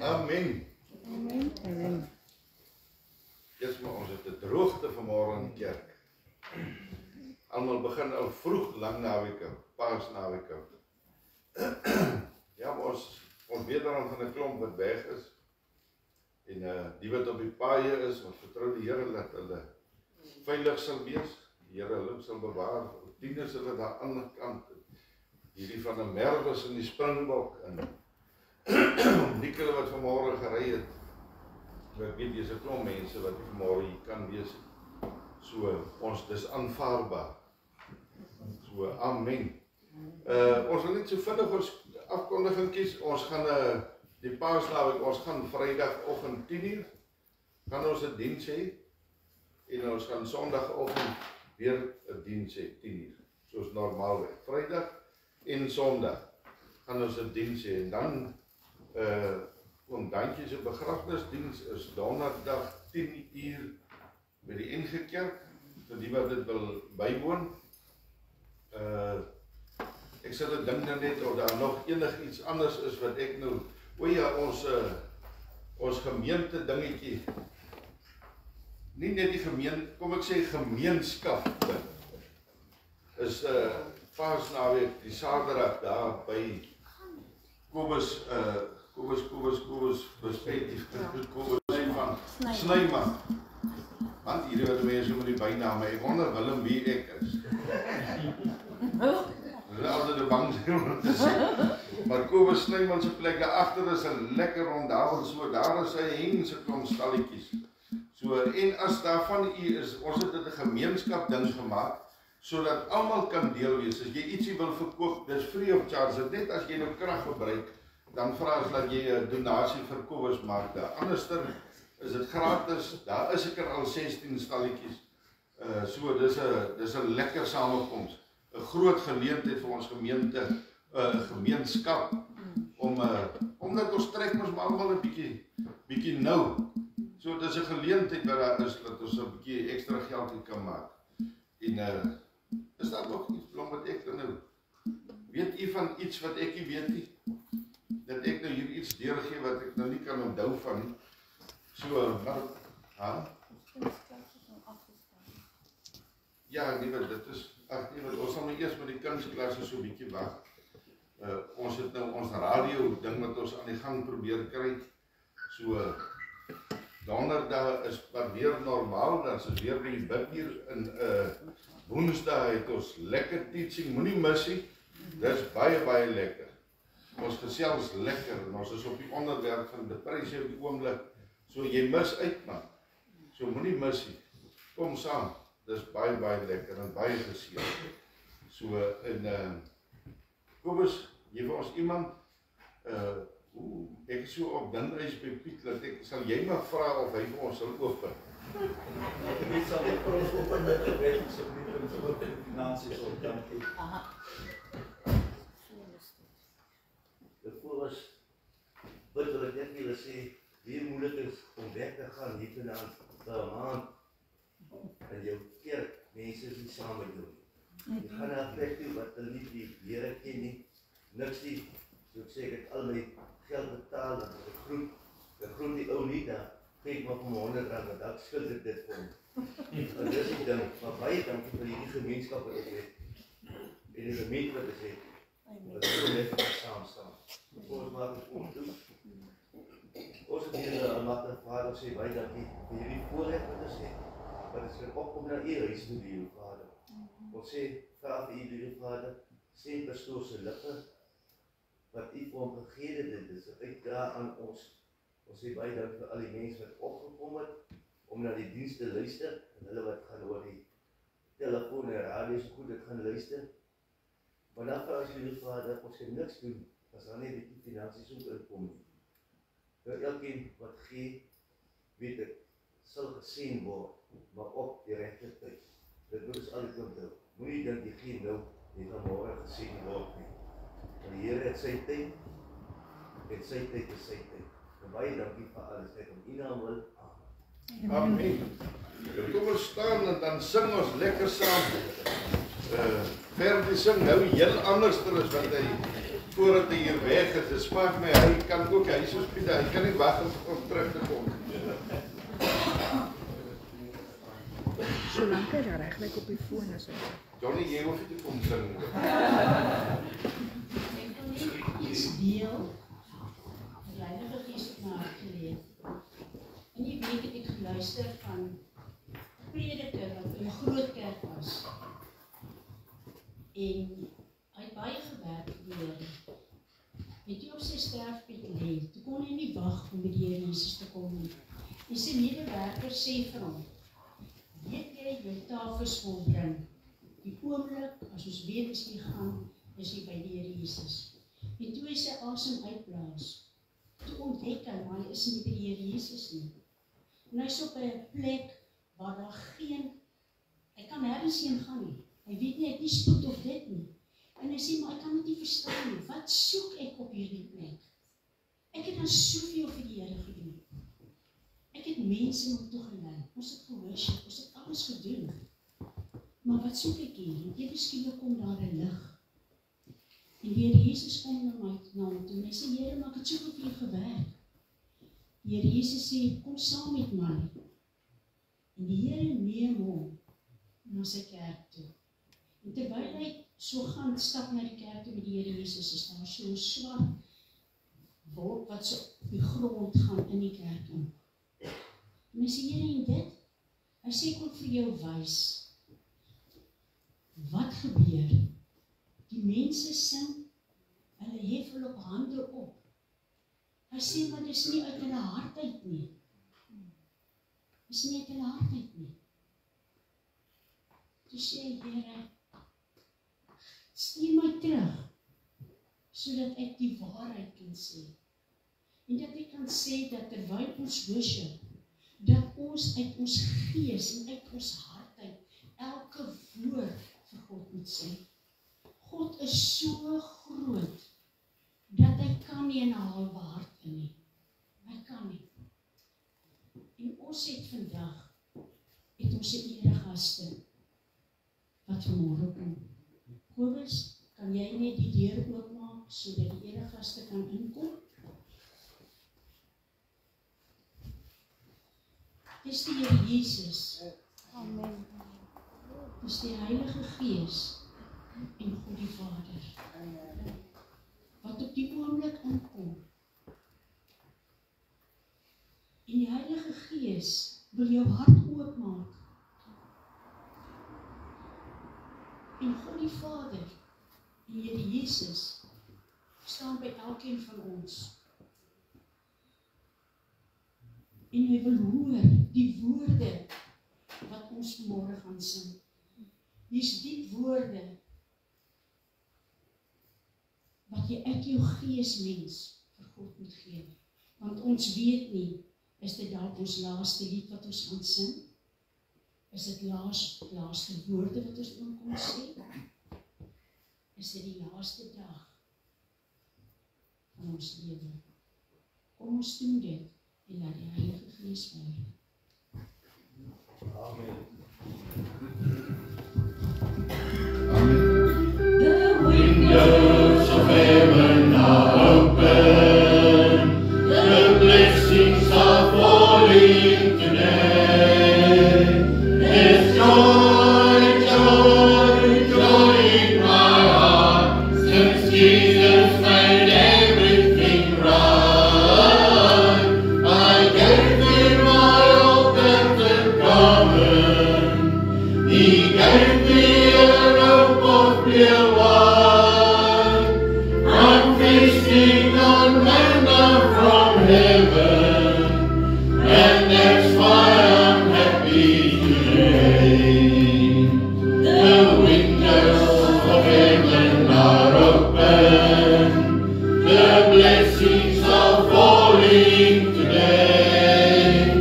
Amen. Amen. Yes, maar ons het 'n droogte vanmôre in die kerk. Almal begin al vroeg lang naweek, Paasnaweek. Ja, maar ons weet dan van 'n klomp wat weg is. En die wat op die paaie is, ons vertrou die Here dat hulle veilig sal wees. Die Here hulle sal bewaar. Tieners hulle daar aan die kant. Hierdie van 'n Merwes in die Springbok en Nikkel wat vanmôre gery het. Ek weet dis 'n klomp mense wat vanmôre hier kan wees. So ons dis aanvaarbaar. So amen. Ons wil net so vinnig ons afkondiging kies. Ons gaan die Paasnaweek, ons gaan Vrydagoggend 10:00 gaan ons 'n diens hê en ons gaan Sondagoggend weer 'n diens hê 10:00. Soos normaalweg. Vrydag en Sondag gaan ons 'n diens hê en dan oom Dantjie se begrafnisdiens is Donderdag 10:00 by die NG Kerk vir die wat dit wil bywoon. Ek sal dit dink nou net of daar nog enigiets anders is wat ek nou, ons gemeente dingetjie, nie net die gemeente, kom ek sê gemeenskap ding, is Paasnaweek die Saterdag daar by Kobus perspektief, Kobus van Snyman. Want hierdie wat mense met die byname, ek wonder Willem wie ek is. Hulle altyd 'n bang zijn om te sê. Maar Kobus Snyman se plek daar agter is 'n lekker rondhaal, so daar is hy hengse klomp stalletjies. So en as daarvan u is, ons het dit 'n gemeenskap ding gemaak sodat almal kan deel wees. As jy ietsie wil verkoop, dis free of charge. Net as jy nou krag gebruik, dan vra ons dat jy 'n donasie vir Kobus maak. Anderster is dit gratis. Daar is seker al 16 stalletjies. So dis 'n lekker samekoms. 'n Groot geleentheid vir ons gemeente, gemeenskap omdat ons trek ons maar almal 'n bietjie nou. So dis 'n geleentheid wat daar is dat ons 'n bietjie ekstra geld kan maak. En is daar nog iets wat ek nou weet u van iets wat ek nie weet nie? Dat ek nou hier iets deurgee wat ek nou nie kan onthou van nie. So, maar ja, nee, dit is ons sal nou eers met die kunstklasse so 'n bietjie wag. Ons het nou ons radio ding wat ons aan die gang probeer kry. So Donderdag is wat weer normaal, dan is weer by die biduur in Woensdag het ons lekker teaching, moenie mis nie. Dis baie lekker. Ons gesels lekker en ons is op die onderwerp van depressie op die oomblik. So jy mis uit man. So moenie mis nie. Kom saam. Dis baie lekker en baie geseën. So en Kobus, jy vir ons iemand ek so op Dinhuis by Piet dat ek sal jy maar vra of hy vir ons sal open. Ek sal net vir ons open met 'n wet asseblief oor finansies op dankie. Voor ons wat wil ek net wil sê, wie moeilik is om weg te gaan hier vanaand vir 'n maand en jou kerk, mense is nie saam met jou. Jy gaan na 'n plek toe wat hulle nie die Here ken nie, niks nie. So ek sê ek het al my geld betaal en ek groet die ou nie daar, kyk maar vir R100 en dat skuld ek dit vir hom. En dis die ding, maar baie dankie vir die gemeenskap wat ek het. En die gemeente wat ek het. Dat ons net saam staan. Ons maak het om doen. Ons het hier Almagtige Vader sê baie dankie vir hierdie voorreg wat ons het. Wat ons kan opkom na u huis toe, die Vader. Ons sê vra vir u, die Vader, sê pastoor se lippe wat u vir hom gegee het, dit is uitdra aan ons. Ons sê baie dankie vir al die mense wat opgekom het om na die diens te luister en hulle wat gaan oor die telefoon en radio so goed gaan luister. Maar dan vra as jullie Vader, ons kan niks doen as daar nie die finansies ook inkom nie. Nou elkeen wat gee, weet ek, sal gesien word, maar op die regte tyd. Dit moet ons altyd onthou. Moenie dink jy gee nou, jy gaan môre gesien word nie. Want die Here het sy tyd, en sy tyd is sy tyd. En baie dankie vir alles, net om u naam wil. Amen. Kom ons staan en dan sing ons lekker saam. Ver die sing nou heel anders as wat hy voordat hy hier weg is, dit smaak my, hy kan ook, hy soos Pieter, hy kan nie wag om terug te kom. Solank hy reglik op die foon is. Johnny, jy hoef nie te kom sing. Ek wil net iets deel. Die Heilige Gees het my hart geleer. In die week het ek geluister van 'n prediker wat in 'n groot kerk was. En hy het baie gewerk vir die Here. Het hy op sy sterfbed lê, toe kon hy nie wag om by die Here Jesus te kom nie. En sy medewerker sê vir hom, weet jy, jou taak is volbring. Die oomblik, as ons weet is nie gaan, is hy by die Here Jesus. En toe hy sy asem uitblaas, toe ontdek hy, maar hy is nie by die Here Jesus nie. En hy is op 'n plek waar daar hy kan nergens heen gaan nie. Hy weet nie, hy het nie spoed of dit nie. En hy sê, maar ek kan dit nie verstaan nie. Wat soek ek op hierdie plek? Ek het dan soveel vir die Here gedoen. Ek het mense na toe gelei. Ons het geworship, ons het alles gedoen. Maar wat soek ek hier? En ewe skielik kom daar 'n lig. En die Here Jesus kom na my toe en hy sê, Here, maar ek het soveel vir u gewerk. Die Here Jesus sê, kom saam met my. En die Here neem hom na sy kerk toe. En terwyl hy so gaan stap na die kerk toe met die Here Jesus, is daar so 'n swart wolk wat so op die grond gaan in die kerk in. En hy sê, Here, en dit? Hy sê, ek wil vir jou wys. Wat gebeur? Die mense sing, hulle hef hulle op hande op. Hy sê, maar dis nie uit hulle hart uit nie. Dis nie uit hulle hart uit nie. Toe sê Here, stuur my terug, sodat ek die waarheid kan sê. En dat ek kan sê dat terwyl ons worship, dat ons uit ons gees en uit ons hart uit elke woord vir God moet sê. God is so groot, dat hy kan nie in 'n halwe hart in nie. Hy kan nie. En ons het vandag, het ons 'n eregaste, wat vanmôre kom. Kobus, kan jy net die deur oopmaak, sodat die eregaste kan inkom? Dis die Here Jesus. Amen. Dis die Heilige Gees en God die Vader. Wat op die oomblik inkom. En die Heilige Gees wil jou hart oopmaak. En God die Vader en Here Jesus staan by elkeen van ons. En hy wil hoor die woorde wat ons vanmôre gaan sing. Dis die woorde wat jy uit jou gees mens vir God moet gee. Want ons weet nie, is dit dalk ons laaste lied wat ons gaan sing? Is dit laaste woorde wat ons kom sê? Is dit die laaste dag van ons lewe? Kom ons doen dit en laat die Heilige Gees werk. Amen. The Windows of heaven are open, the blessings are falling today. There's joy, joy, joy in my heart, since Jesus made everything right. I gave him my old and common, he gave me a rope of pure wine. I'm feasting on manna from heaven, and that's why I'm happy today. The windows of heaven are open, the blessings are falling today.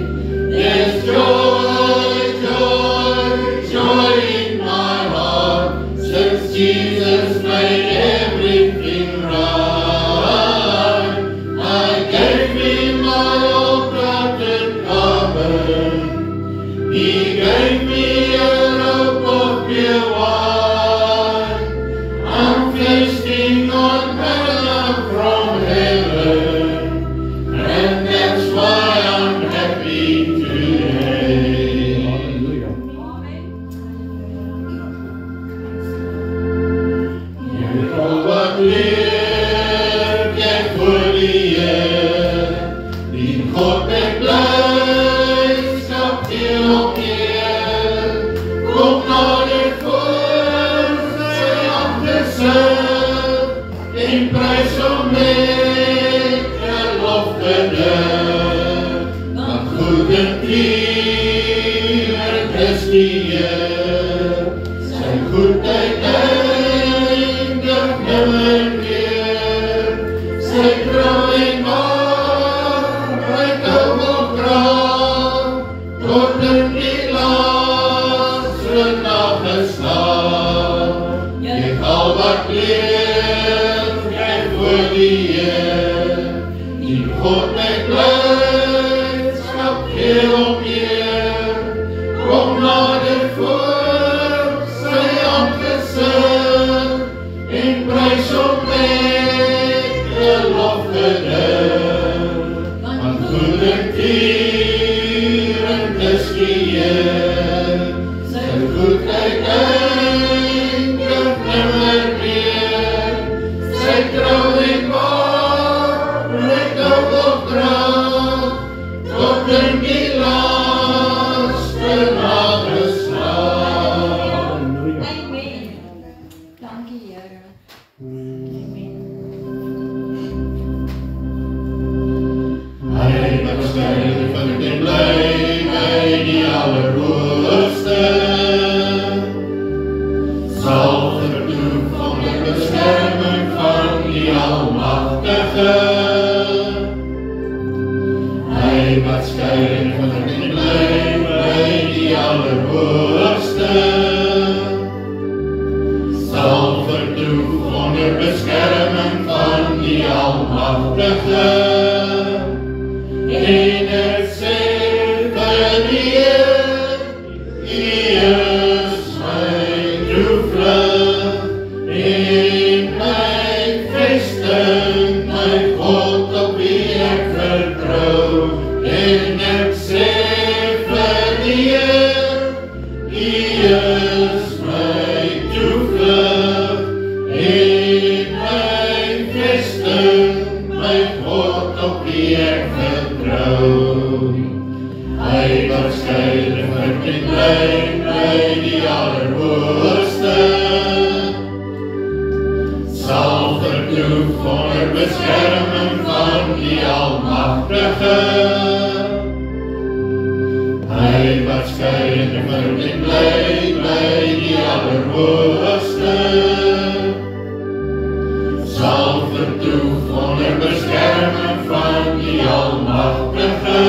There's joy, joy, joy in my heart, since Jesus made everything right. I gave him my old and common, he gave me a rope of pure wine. I'm feasting on manna goedheid eindig nimmer meer. Sy trouw en waarheid hou op kraag, tot in die laaste nag gestaan. Jy al wat leef, jy voor die Heer, die God met blijdschap gee om eer. Kom nader voor sy aangezicht, en prys hom met die lofgedig. Want goedertieren is die Heer, sy goedheid eindig nimmer meer. Sy trouw en waarheid hou op kraag, tot in die laaste nag geslaan. Amen. Dankie, Here. Hy wat sterf en bly by die Allerhoogste, sal vertoef onder beskerming van die Almagtige. Hy wat sterf en bly by die Allerhoogste, sal vertoef onder beskerming van die Almagtige. En het sê vir die Heer, U is my toevlug en my vesting, my God op wie ek vertrou. En ek sê vir die Heer, U is my toevlug en my vesting, my God op wie ek vertrou. Hy wat skuil en bly by die Allerhoogste, sal vertoef onder beskerming van die Almagtige. Hy wat skuil en bly by die Allerhoogste, sal vertoef onder beskerming van die Almagtige.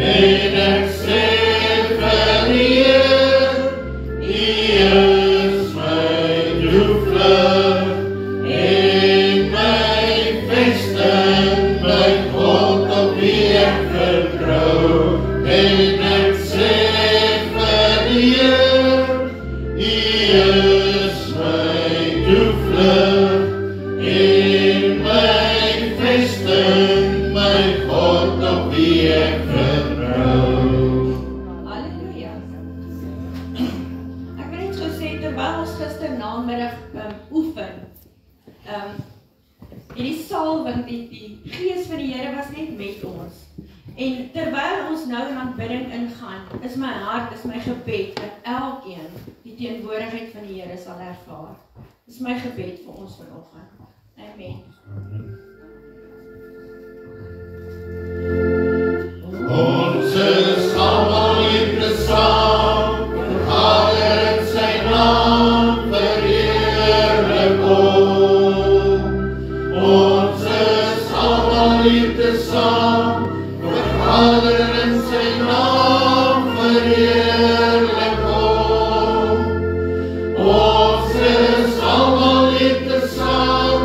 En ek sê vir die Heer, U is my toevlug en my vesting, my God op wie ek vertrou. En ek sê vir die Heer, U is my toevlug en my vesting, my God op wie ek vertrou. Halleluja. Ek wil net so sê, terwyl ons gister namiddag oefen, en die salwing, die gees van die Here was net met ons. En terwyl ons nou in aanbidding ingaan, is my hart, is my gebed, dat elkeen die teenwoordigheid van die Here sal ervaar. Dis my gebed vir ons vanoggend. Amen. Ons is almal hier tesaam, vergader in sy naam, verheerlik hom. Ons is almal hier tesaam, vergader in sy naam, verheerlik hom. Ons is almal hier tesaam,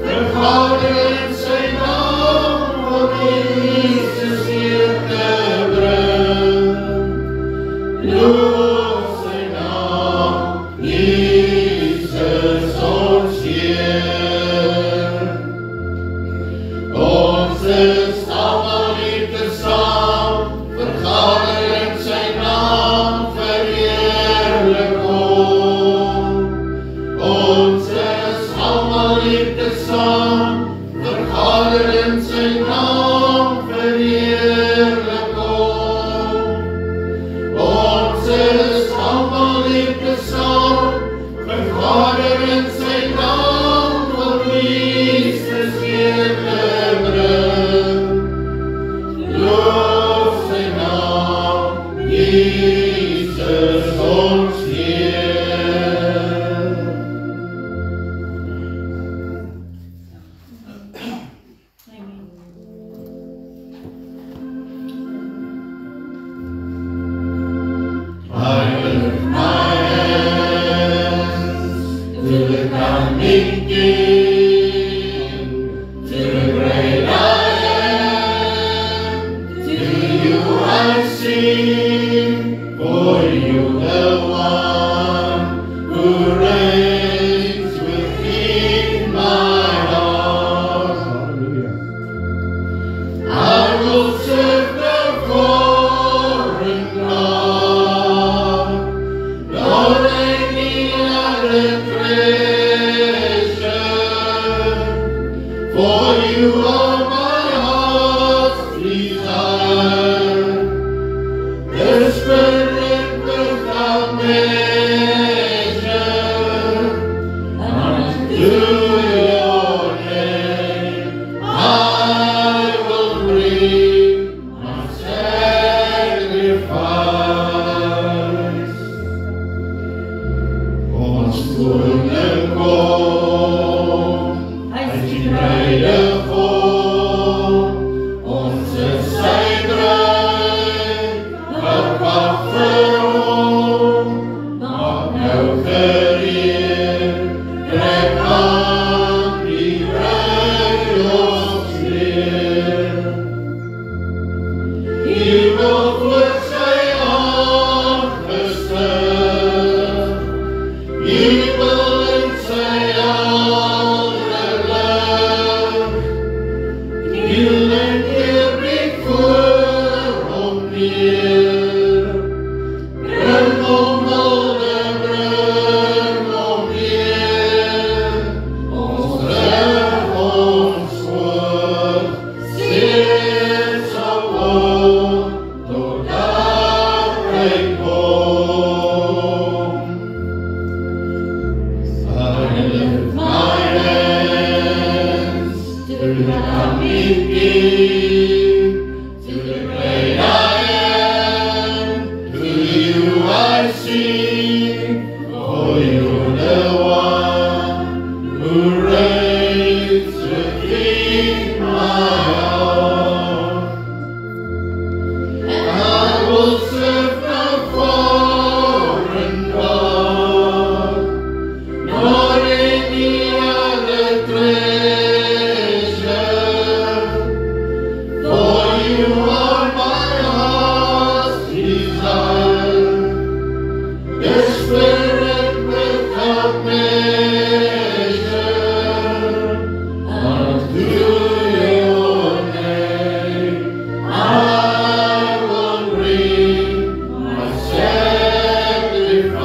vergader in sy naam, om Jesus hier te bring. Loof sy naam, Jesus ons Heer. Ons is almal hier tesaam, vergader in sy naam, verheerlik hom. Ons is almal hier tesaam, vergader in sy naam, verheerlik hom. Ons is almal hier tesaam, the treasure, for you are my heart's desire. The Spirit without measure, unto your name I will bring my sacrifice. Ons koning kom, hy is die bruidegom, ons is sy bruid, wat wag vir hom, maak nou gereed, trek aan die bruidegomsleer. Hemel voor sy aangesig, jubel in sy ouderlig, kniel en eerbied voor hom neer, bring hom hulde, bring hom eer, ons rig ons oog, steeds op hom, totdat hy kom. I lift my hands to the coming King, to the great I am, to you I sing, for you're the one who reigns within my heart. I will serve no foreign God, nor any other treasure, for you are my heart's desire. The Spirit without measure, unto your name I will bring my sacrifice.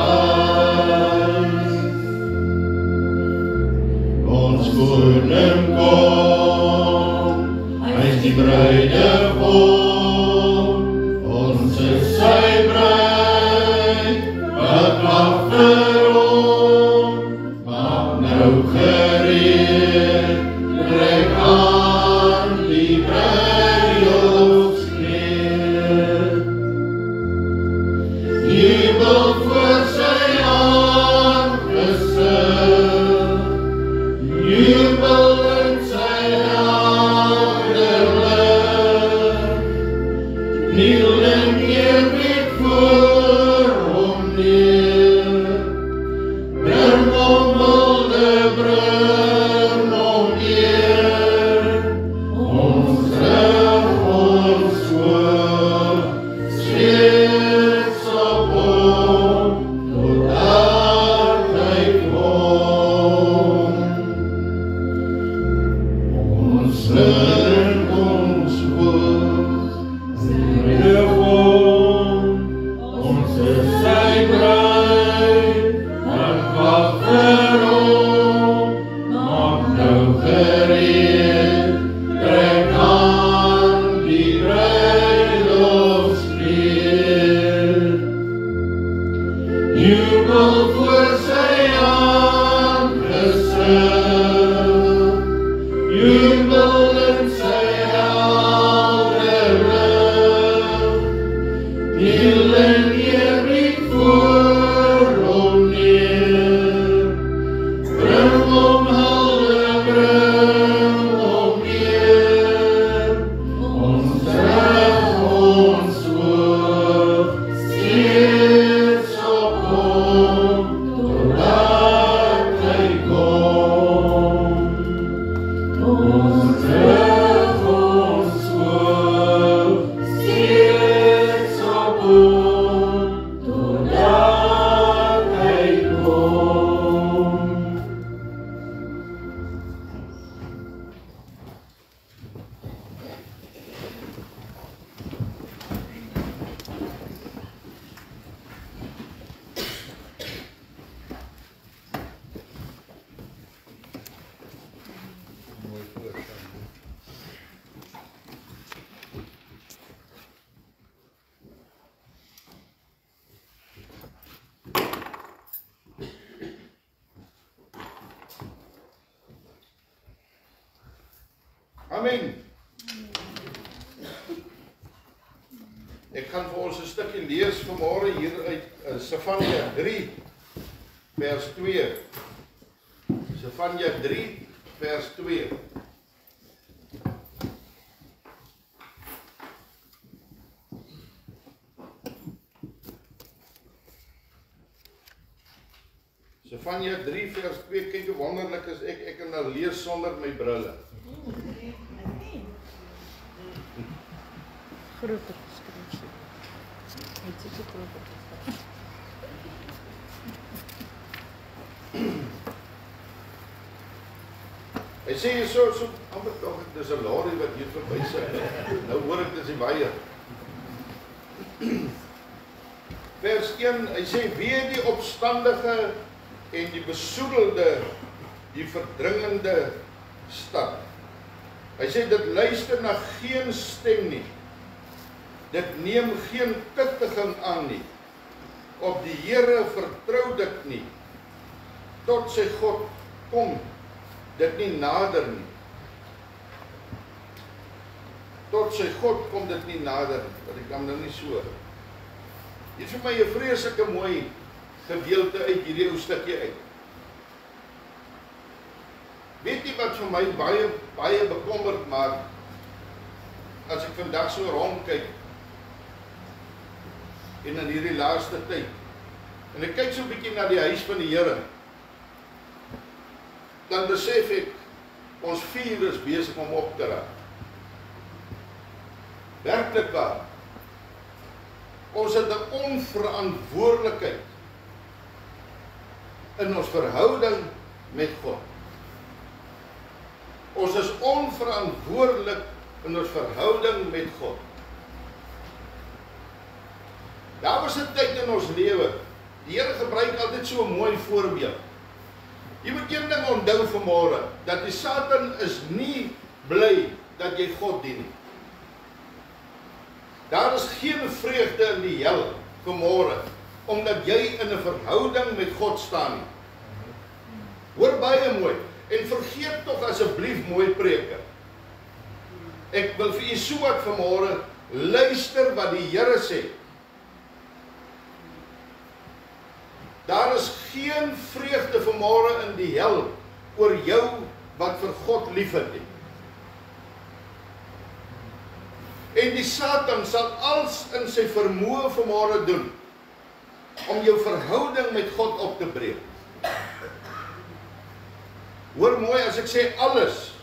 Ons koning kom, hy is die bruidegom, ons is sy bruid, wat wag vir hom, maak nou gereed, trek aan die bruidegomsleer. Jubel voor sy aangesig, jubel in sy ouderlig, kniel en eerbied voor hom neer, bring hom hulde, bring hom eer, ons rig ons oog, steeds op hom, totdat hy kom. Ons rig ons oog, bruidegom, ons is sy bruid, wat wag vir hom, maak nou gereed, trek aan die bruidegomsleer. Jubel voor sy aangesig, jubel in sy ouderlig, kniel en eerbied voor hom neer, bring hom hulde, bring hom eer, ons rig ons oog, steeds op hom, totdat hy kom. lees vanmôre hier uit Sefanja 3 vers 2. Sefanja 3 vers 2. Sefanja 3 vers 2, kyk hoe wonderlik is ek kan nou lees sonder my brille. Groter geskryf. Net so groter geskryf. Hy sê so amper tog dis 'n lorry wat hier verby sit. Nou hoor ek dis die weier. Vers 1, hy sê wie die opstandige en die besoedelde, die verdringende stad. Hy sê dit luister na geen stem nie. Dit neem geen tuttiging aan nie. Op die Here vertrou dit nie. Tot sy God kom, dit nie nader nie. Tot sy God kom dit nie nader nie. Want ek kan nou nie so. Hier is vir my 'n vreeslike mooi gedeelte uit hierdie ou stukkie uit. Weet jy wat vir my baie bekommerd maak as ek vandag so rondkyk en in hierdie laaste tyd en ek kyk so 'n bietjie na die huis van die Here, dan besef ek ons vuur is besig om op te raak. Werklik waar. Ons het 'n onverantwoordelikheid in ons verhouding met God. Ons is onverantwoordelik in ons verhouding met God. Daar was 'n tyd in ons lewe. Die Here gebruik altyd so 'n mooi voorbeeld. Jy moet een ding onthou vanmôre, dat die Satan is nie bly dat jy God dien nie. Daar is geen vreugde in die hel vanmôre omdat jy in 'n verhouding met God staan nie. Hoor baie mooi en vergeet tog asseblief mooi preke. Ek wil vir u so wat vanmôre luister wat die Here sê. Daar is geen vreugde vanmôre in die hel oor jou wat vir God liefhet nie. En die Satan sal alles in sy vermoë vanmôre doen om jou verhouding met God op te breek. Hoor mooi as ek sê alles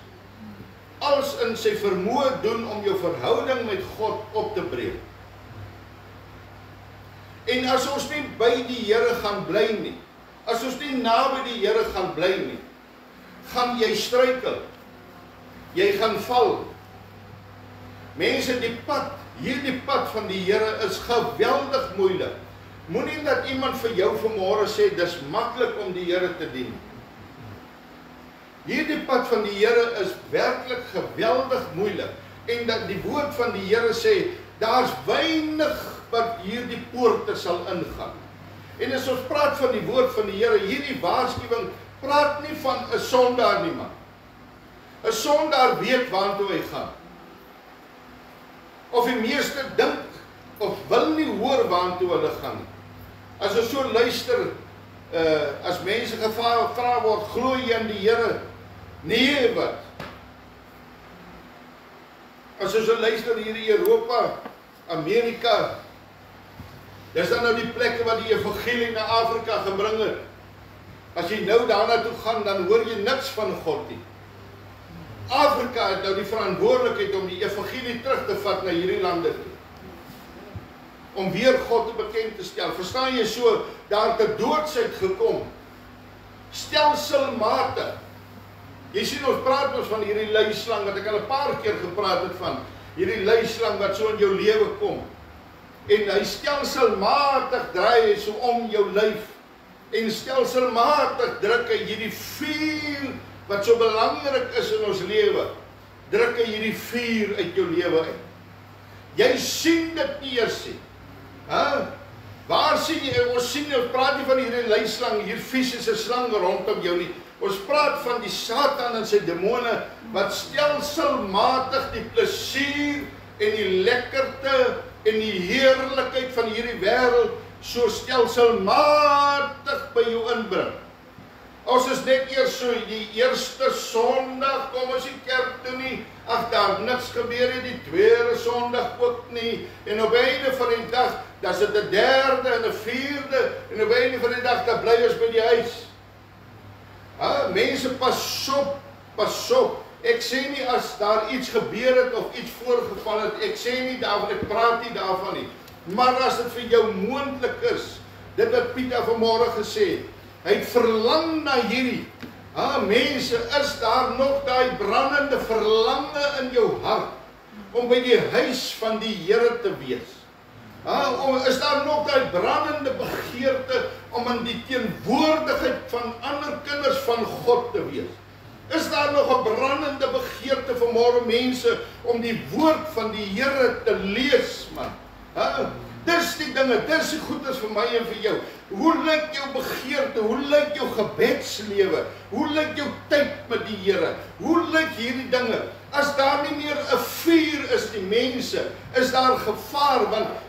in sy vermoë doen om jou verhouding met God op te breek. En as ons nie by die Here gaan bly nie, as ons nie naby die Here gaan bly nie, gaan jy struikel. Jy gaan val. Mense, hierdie pad van die Here is geweldig moeilik. Moenie dat iemand vir jou vanmôre sê dis maklik om die Here te dien. Hierdie pad van die Here is werklik geweldig moeilik. En dat die woord van die Here sê, daar's weinig wat hierdie poorte sal ingaan. En as ons praat van die woord van die Here, hierdie waarskuwing praat nie van 'n sondaar nie, man. 'n Sondaar weet waartoe hy gaan. Of die meeste dink of wil nie hoor waartoe hulle gaan nie. As ons so luister, as mense gevra word, glo jy in die Here? Nee, wat? As ons so luister hier in Europa, Amerika, dis dan nou die plekke wat die evangelie na Afrika gebring het. As jy nou daarna toe gaan, dan hoor jy niks van God nie. Afrika het nou die verantwoordelikheid om die evangelie terug te vat na hierdie lande toe. Om weer God te bekend te stel. Verstaan jy so, daar te doodsheid gekom. Stelselmatig. Jy sien ons praat ons van hierdie luislang, wat ek al 'n paar keer gepraat het van. Hierdie luislang wat so in jou lewe kom. En hy stelselmatig draai hy so om jou lyf. En stelselmatig druk hy hierdie vuur wat so belangrik is in ons lewe. Druk hy hierdie vuur uit jou lewe uit. Jy sien dit nie eers nie. Waar sien jy? Ons sien, ons praat nie van hierdie luislang, hier fisiese slange rondom jou nie. Ons praat van die Satan en sy demone wat stelselmatig die plesier en die lekkerte en die heerlikheid van hierdie wêreld so stelselmatig by jou inbring. Ons is net eers so die eerste Sondag, kom ons die kerk toe nie, ag daar niks gebeur nie, die tweede Sondag ook nie, en op einde van die dag, dan sit 'n derde en 'n vierde, en op einde van die dag, dan bly ons by die huis. Mense, pas op, ek sê nie as daar iets gebeur het, of iets voorgeval het, ek sê nie daarvan, ek praat nie daarvan nie, maar as dit vir jou moontlik is, dit wat Pieter vanmôre gesê het, hy het verlang na hierdie. Mense, is daar nog daai brandende verlange in jou hart om by die huis van die Here te wees? Is daar nog daai brandende begeerte om in die teenwoordigheid van ander kinders van God te wees? Is daar nog 'n brandende begeerte vanmôre, mense, om die woord van die Here te lees, man? Dis die dinge, dis die goedes vir my en vir jou. Hoe lyk jou begeerte? Hoe lyk jou gebedslewe? Hoe lyk jou tyd met die Here? Hoe lyk hierdie dinge? As daar nie meer 'n vuur is, die mense, is daar gevaar,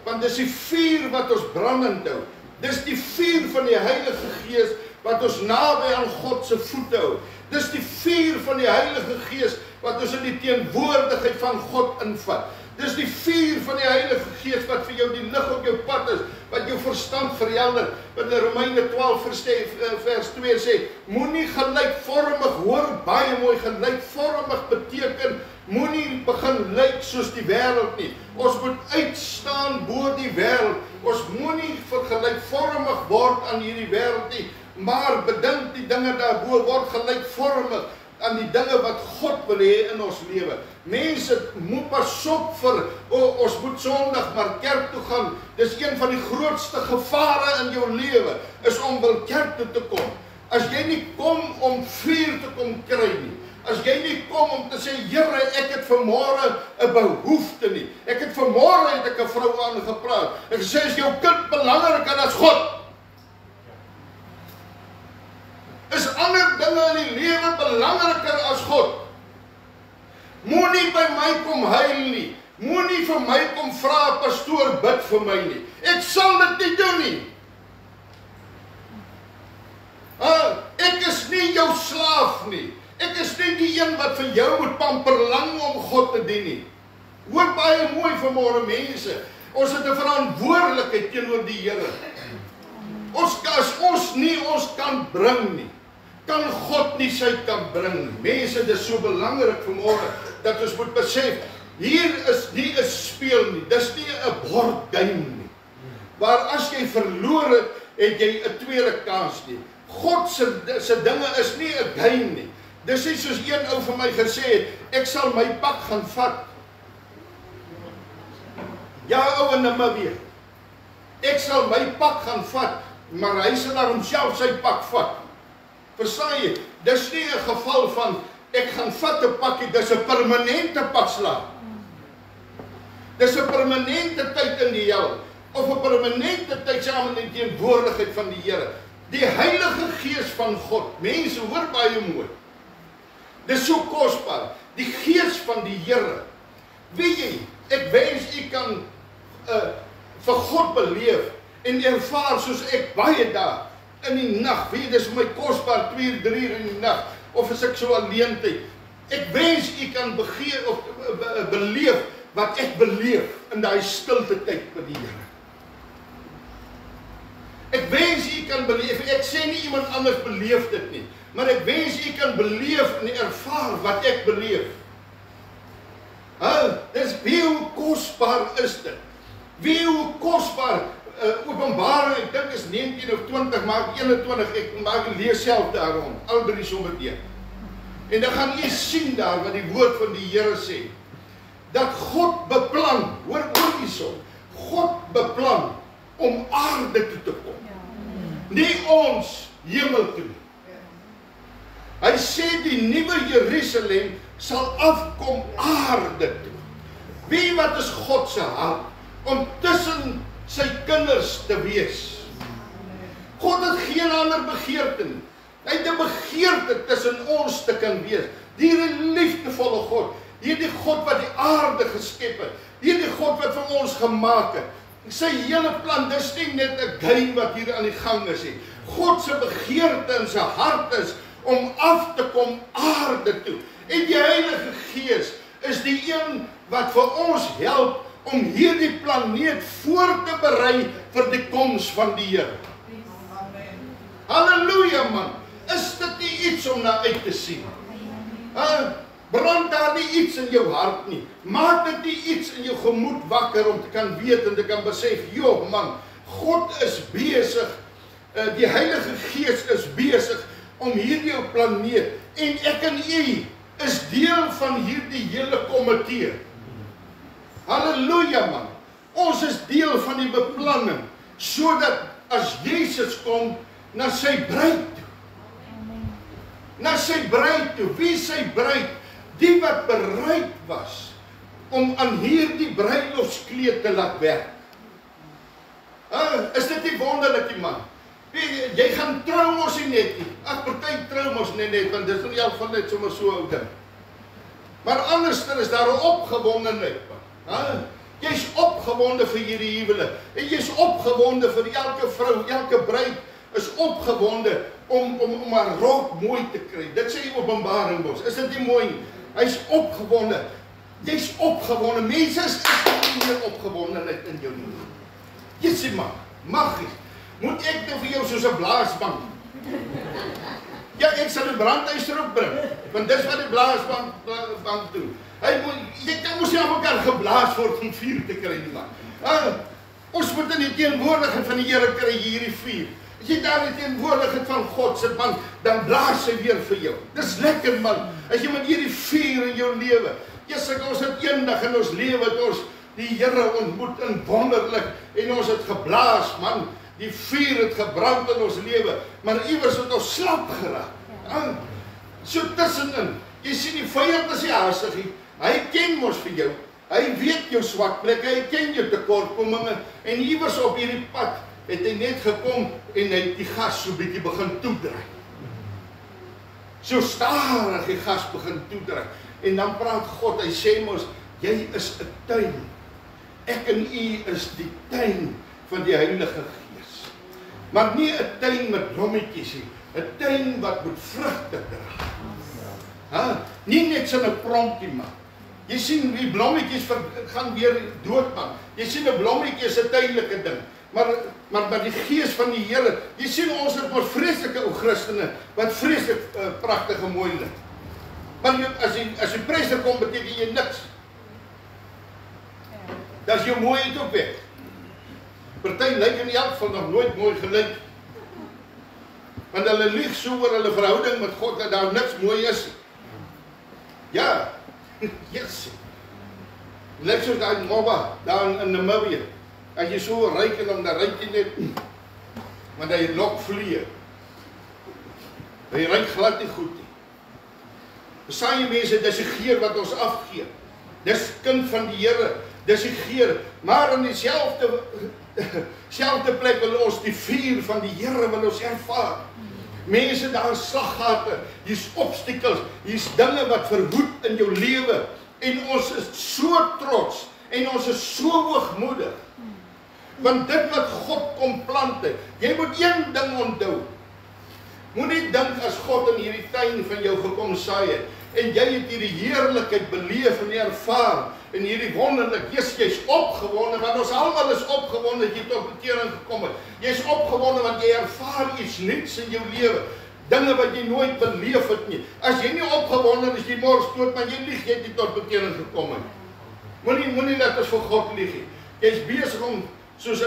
want dis die vuur wat ons brandend hou. Dis die vuur van die Heilige Gees wat ons naby aan God se voete hou. Dis die vuur van die Heilige Gees wat ons in die teenwoordigheid van God invat. Dis die vuur van die Heilige Gees wat vir jou die lig op jou pad is, wat jou verstand verhelder. Wat in Romeine 12 vers 2 sê, moenie gelykvormig, hoor baie mooi, gelykvormig beteken, moenie begin lyk soos die wêreld nie. Ons moet uitstaan bo die wêreld. Ons moenie gelykvormig word aan hierdie wêreld nie, maar bedink die dinge daarbo, word gelykvormig aan die dinge wat God wil hê in ons lewe. Mense, moet pas op vir, ons moet Sondag maar kerk toe gaan. Dis een van die grootste gevare in jou lewe, is om wil kerk toe te kom. As jy nie kom om vuur te kom kry nie, as jy nie kom om te sê, Here, ek het vanmôre 'n behoefte nie. Ek het vanmôre het ek 'n vrou aangepraat. Ek sê, is jou kind belangriker as God? Is ander dinge in die lewe belangriker as God? Moenie by my kom huil nie. Moenie vir my kom vra, pastoor, bid vir my nie. Ek sal dit nie doen nie. Ek is nie jou slaaf nie. Ek is nie die een wat vir jou moet pamperlang om God te dien nie. Hoor baie mooi vanmôre, mense. Ons het 'n verantwoordelikheid teenoor die Here. As ons nie ons kan bring nie, kan God nie sy kan bring nie. Mense, dit is so belangrik vanmôre dat ons moet besef, hier is nie 'n speel nie, dis nie 'n board game nie. Waar as jy verloor het, het jy 'n tweede kans nie. God se dinge is nie 'n game nie. Dis nie soos een ou vir my gesê het, ek sal my pak gaan vat. Ja, ou in Namibië. Ek sal my pak gaan vat, maar hy sal na homself sy pak vat. Verstaan jy? Dis nie 'n geval van ek gaan vat 'n pakkie, dis 'n permanente pakslag. Dis 'n permanente tyd in die hel, of 'n permanente tyd saam in die teenwoordigheid van die Here. Die Heilige Gees van God. Mense, hoor baie mooi. Dis so kosbaar. Die Gees van die Here. Weet jy, ek wens u kan vir God beleef en ervaar soos ek baie dae in die nag. Weet jy, dis my kosbaar 2, 3 uur in die nag, of as ek so alleen tyd. Ek wens u kan begeer of beleef wat ek beleef in daai stilte tyd met die Here. Ek wens u kan beleef, ek sê nie iemand anders beleef dit nie, maar ek wens u kan beleef en ervaar wat ek beleef. Dis wie hoe kosbaar is dit. Wie hoe kosbaar, Openbaring, ek dink is 19 of 20, maak 21, ek lees self daarom, al drie sommer teen. En dan gaan jy sien daar wat die woord van die Here sê, dat God beplan, hoor hierso, God beplan om aarde toe te kom. Nie ons hemel toe. Hy sê die nuwe Jerusalem sal afkom aarde toe. Wie wat is God se hart om tussen sy kinders te wees? God het geen ander begeerte nie. Hy het 'n begeerte tussen ons te kan wees. Die liefdevolle God, hierdie God wat die aarde geskep het, Hierdie God wat vir ons gemaak het. Sy hele plan, dis nie net 'n game wat hier aan die gang is nie. God se begeerte in sy hart is om af te kom aarde toe. En die Heilige Gees is die een wat vir ons help om hierdie planeet voor te berei vir die koms van die Here. Halleluja man, is dit nie iets om na uit te sien? Brand daar nie iets in jou hart nie, maak dit nie iets in jou gemoed wakker om te kan weet en te kan besef, joh man, God is besig, die Heilige Gees is besig om hierdie planeet, en ek en u is deel van hierdie hele komitee. Halleluja man, ons is deel van die beplanning, sodat as Jesus kom, na sy bruid toe. Na sy bruid toe. Wie sy bruid? Die wat bereid was om aan hierdie bruiloftskleed te laat werk. Is dit nie wonderlik die man? Jy gaan trou mos nie net nie. Party trou mos nie net, want dit is in elk geval net sommer so 'n ding. Maar anderster is daar 'n opgewondenheid. Jy's opgewonde vir hierdie huwelik. En jy's opgewonde vir elke vrou, elke bruid is opgewonde om haar rok mooi te kry. Dit sê in Openbaring mos. Is dit nie mooi nie? Hy's opgewonde. Jy's opgewonde. Mense is nie meer opgewondenheid in jou nie. Jessie man, magies. Moet ek nou vir jou soos 'n blaasbank? Ja, ek sal 'n brandyster opbring, want dis wat die blaasbank doen. Jy kan mos nie aan mekaar geblaas word om vuur te kry nie man. Ons moet in die teenwoordigheid van die Here kry hierdie vuur. As jy daar in die teenwoordigheid van God sit man, dan blaas hy weer vir jou. Dis lekker man, as jy met hierdie vuur in jou lewe. Ons het eendag in ons lewe het ons die Here ontmoet in wonderlik en ons het geblaas man. Die vuur het gebrand in ons lewe, maar iewers het ons slap geraak. So tussenin, jy sien die vyand is nie haastig nie. Hy ken mos vir jou. Hy weet jou swak plekke, hy ken jou tekortkominge en iewers op hierdie pad het hy net gekom en hy het die gas so bietjie begin toedraai. So stadig die gas begin toedraai. En dan praat God, hy sê mos, jy is 'n tuin. Ek en u is die tuin van die Heilige Gees. Maar nie 'n tuin met blommetjies nie, 'n tuin wat met vrugte dra. Nie net so 'n promptie man. Jy sien die blommetjies gaan weer dood man. Jy sien 'n blommetjie is 'n tydelike ding. Maar die Gees van die Here, jy sien ons het mos vreeslike ou Christene wat vreeslik pragtige mooi lyk. Want as die prester kom beteken jy niks. Dat is jou mooiheid ook weg. Party lyk in elk geval nog nooit mooi gelyk. Want hulle lieg so oor hulle verhouding met God dat daar niks mooi is. Ja, yes. Lyk soos daai mobba daar in Namibië. As jy so ryk en dan ryk jy net, want hy lok vliee. Hy ryk glad nie goed nie. Verstaan jy mense, dis die geur wat ons afgee. Dis kind van die Here, dis die geur. Maar in dieselfde plek wil ons die vuur van die Here wil ons ervaar. Mense, daar is slaggate, hier's obstakels, hier's dinge wat verhoed in jou lewe. En ons is so trots en ons is so hoogmoedig. Want dit wat God kom plant het, jy moet een ding onthou. Moenie dink as God in hierdie tuin van jou gekom saai het en jy het hierdie heerlikheid beleef en ervaar en hierdie wonderlik, jy's opgewonde, want ons almal is opgewonde dat jy tot bekering gekom het. Jy's opgewonde want jy ervaar iets nuuts in jou lewe, dinge wat jy nooit beleef het nie. As jy nie opgewonde is, jy mors dood, maar jy lieg, jy het nie tot bekering gekom het. Moenie dat ons vir God lieg nie. Jy's besig om soos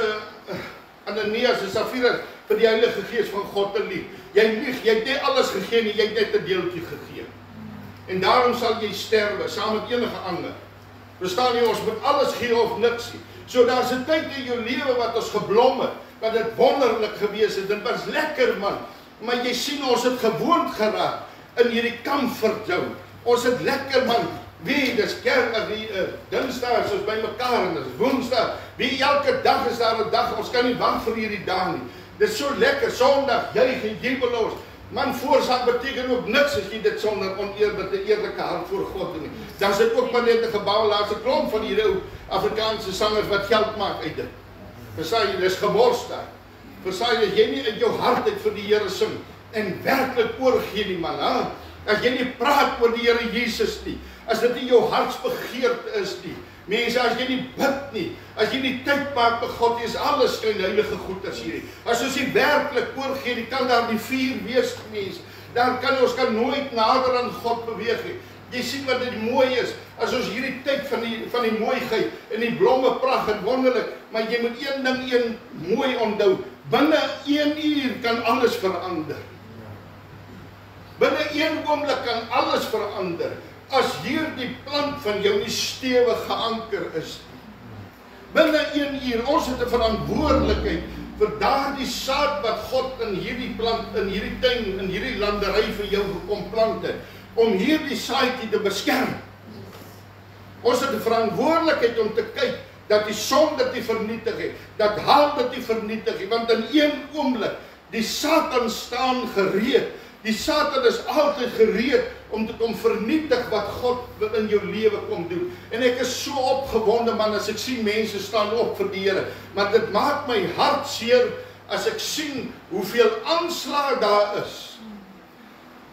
Ananias en Safira vir die Heilige Gees van God te lieg. Jy lieg, jy het nie alles gegee nie, jy het net 'n deeltjie gegee. En daarom sal jy sterwe, saam met enige ander. Verstaan jy, ons moet alles gee of niks nie. So daar's 'n tyd in jou lewe wat ons geblom het, wat dit wonderlik gewees het, dit was lekker man. Maar jy sien, ons het gewoond geraak in hierdie comfort zone. Ons het lekker man. Wie, dis kerk, Dinsdag is ons by mekaar en dis Woensdag. Wie, elke dag is daar 'n dag, ons kan nie wag vir hierdie dag nie. Dit is so lekker, Sondag, juig en jubel ons. Man, voorsak beteken ook niks as jy dit sonder met 'n eerlike hart voor God doen nie. Dan is dit ook maar net 'n gebouw, laatste klomp van hierdie ou Afrikaanse sangers wat geld maak uit dit. Versaai jy, dis gemors daar. Versaai jy, jy nie uit jou hart uit vir die Here sing en werklik oorgee nie, man, hè? As jy nie praat oor die Here Jesus nie, as dit nie jou hartsbegeerte is nie, mense, as jy nie bid nie, as jy nie tyd maak met God, is alles skynheilige goed as hierdie. As ons nie werklik oorgee nie, kan daar die vuur wees, mense. Ons kan nooit nader aan God beweeg nie. Jy sien wat dit mooi is, as ons hierdie tyd van die mooiheid en die blomme pragt en wonderlik, maar jy moet een ding mooi onthou, binne 1 uur kan alles verander. Binne 1 oomblik kan alles verander, as hierdie plant van jou nie stewig geanker is. Binne 1 uur, ons het 'n verantwoordelikheid vir daardie saad wat God in hierdie plant, in hierdie tuin, in hierdie landery vir jou gekom plant het, om hierdie saadjie te beskerm. Ons het 'n verantwoordelikheid om te kyk dat die son dit nie vernietig het, dat haal dit nie vernietig het, want in 1 oomblik, die Satan staan gereed. Die Satan is altyd gereed om te kom vernietig wat God in jou lewe kom doen. En ek is so opgewonde, man, as ek sien mense staan op vir die Here. Maar dit maak my hart seer as ek sien hoeveel aanslag daar is.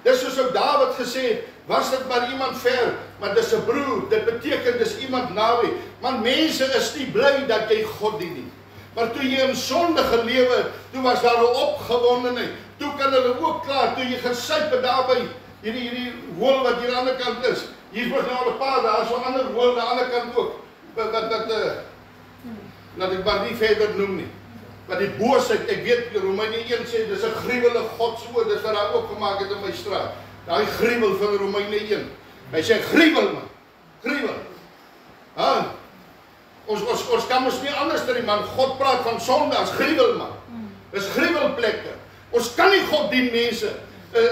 Dis soos ook Dawid gesê het, was dit maar iemand ver, maar dis 'n broer, dit beteken dis iemand naby. Man, mense is nie bly dat jy God dien nie. Maar toe jy in sonde gelewe het, toe was daar 'n opgewondenheid. Toe kan hulle ook klaar, toe jy gesuip het daarby, hierdie hool wat hier aan die ander kant is. Hier was nou 'n paar, daar is 'n ander hool aan die ander kant ook. Laat ek maar nie verder noem nie. Maar die boosheid, ek weet, Romeine 1 sê, dis 'n gruwele godswoord, dis wat daar ook gemaak het in my straat. Daai gruwel van Romeine 1. Hy sê, gruwel, man. Gruwel. Ha? Ons kan ons nie anders dan die man. God praat van sonde as gruwel, man. Dis gruwelplekke. Ons kan nie God dien, mense.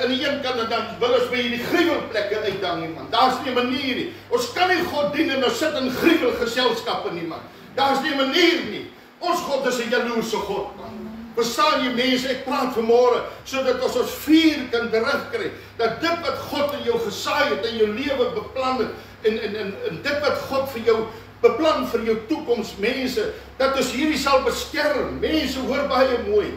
In die een kant, dan wil ons by hierdie gruwelplekke uitdang, man. Daar's nie 'n manier nie. Ons kan nie God dien en ons sit in gruwelgeselskappe nie, man. Daar's nie 'n manier nie. Ons God is 'n jaloerse God, man. Verstaan jy, mense, ek praat vanmôre, sodat ons vuur kan terugkry, dat dit wat God in jou gesaai het, in jou lewe beplan het, en dit wat God vir jou beplan vir jou toekoms, mense, dat ons hierdie sal beskerm. Mense, hoor baie mooi.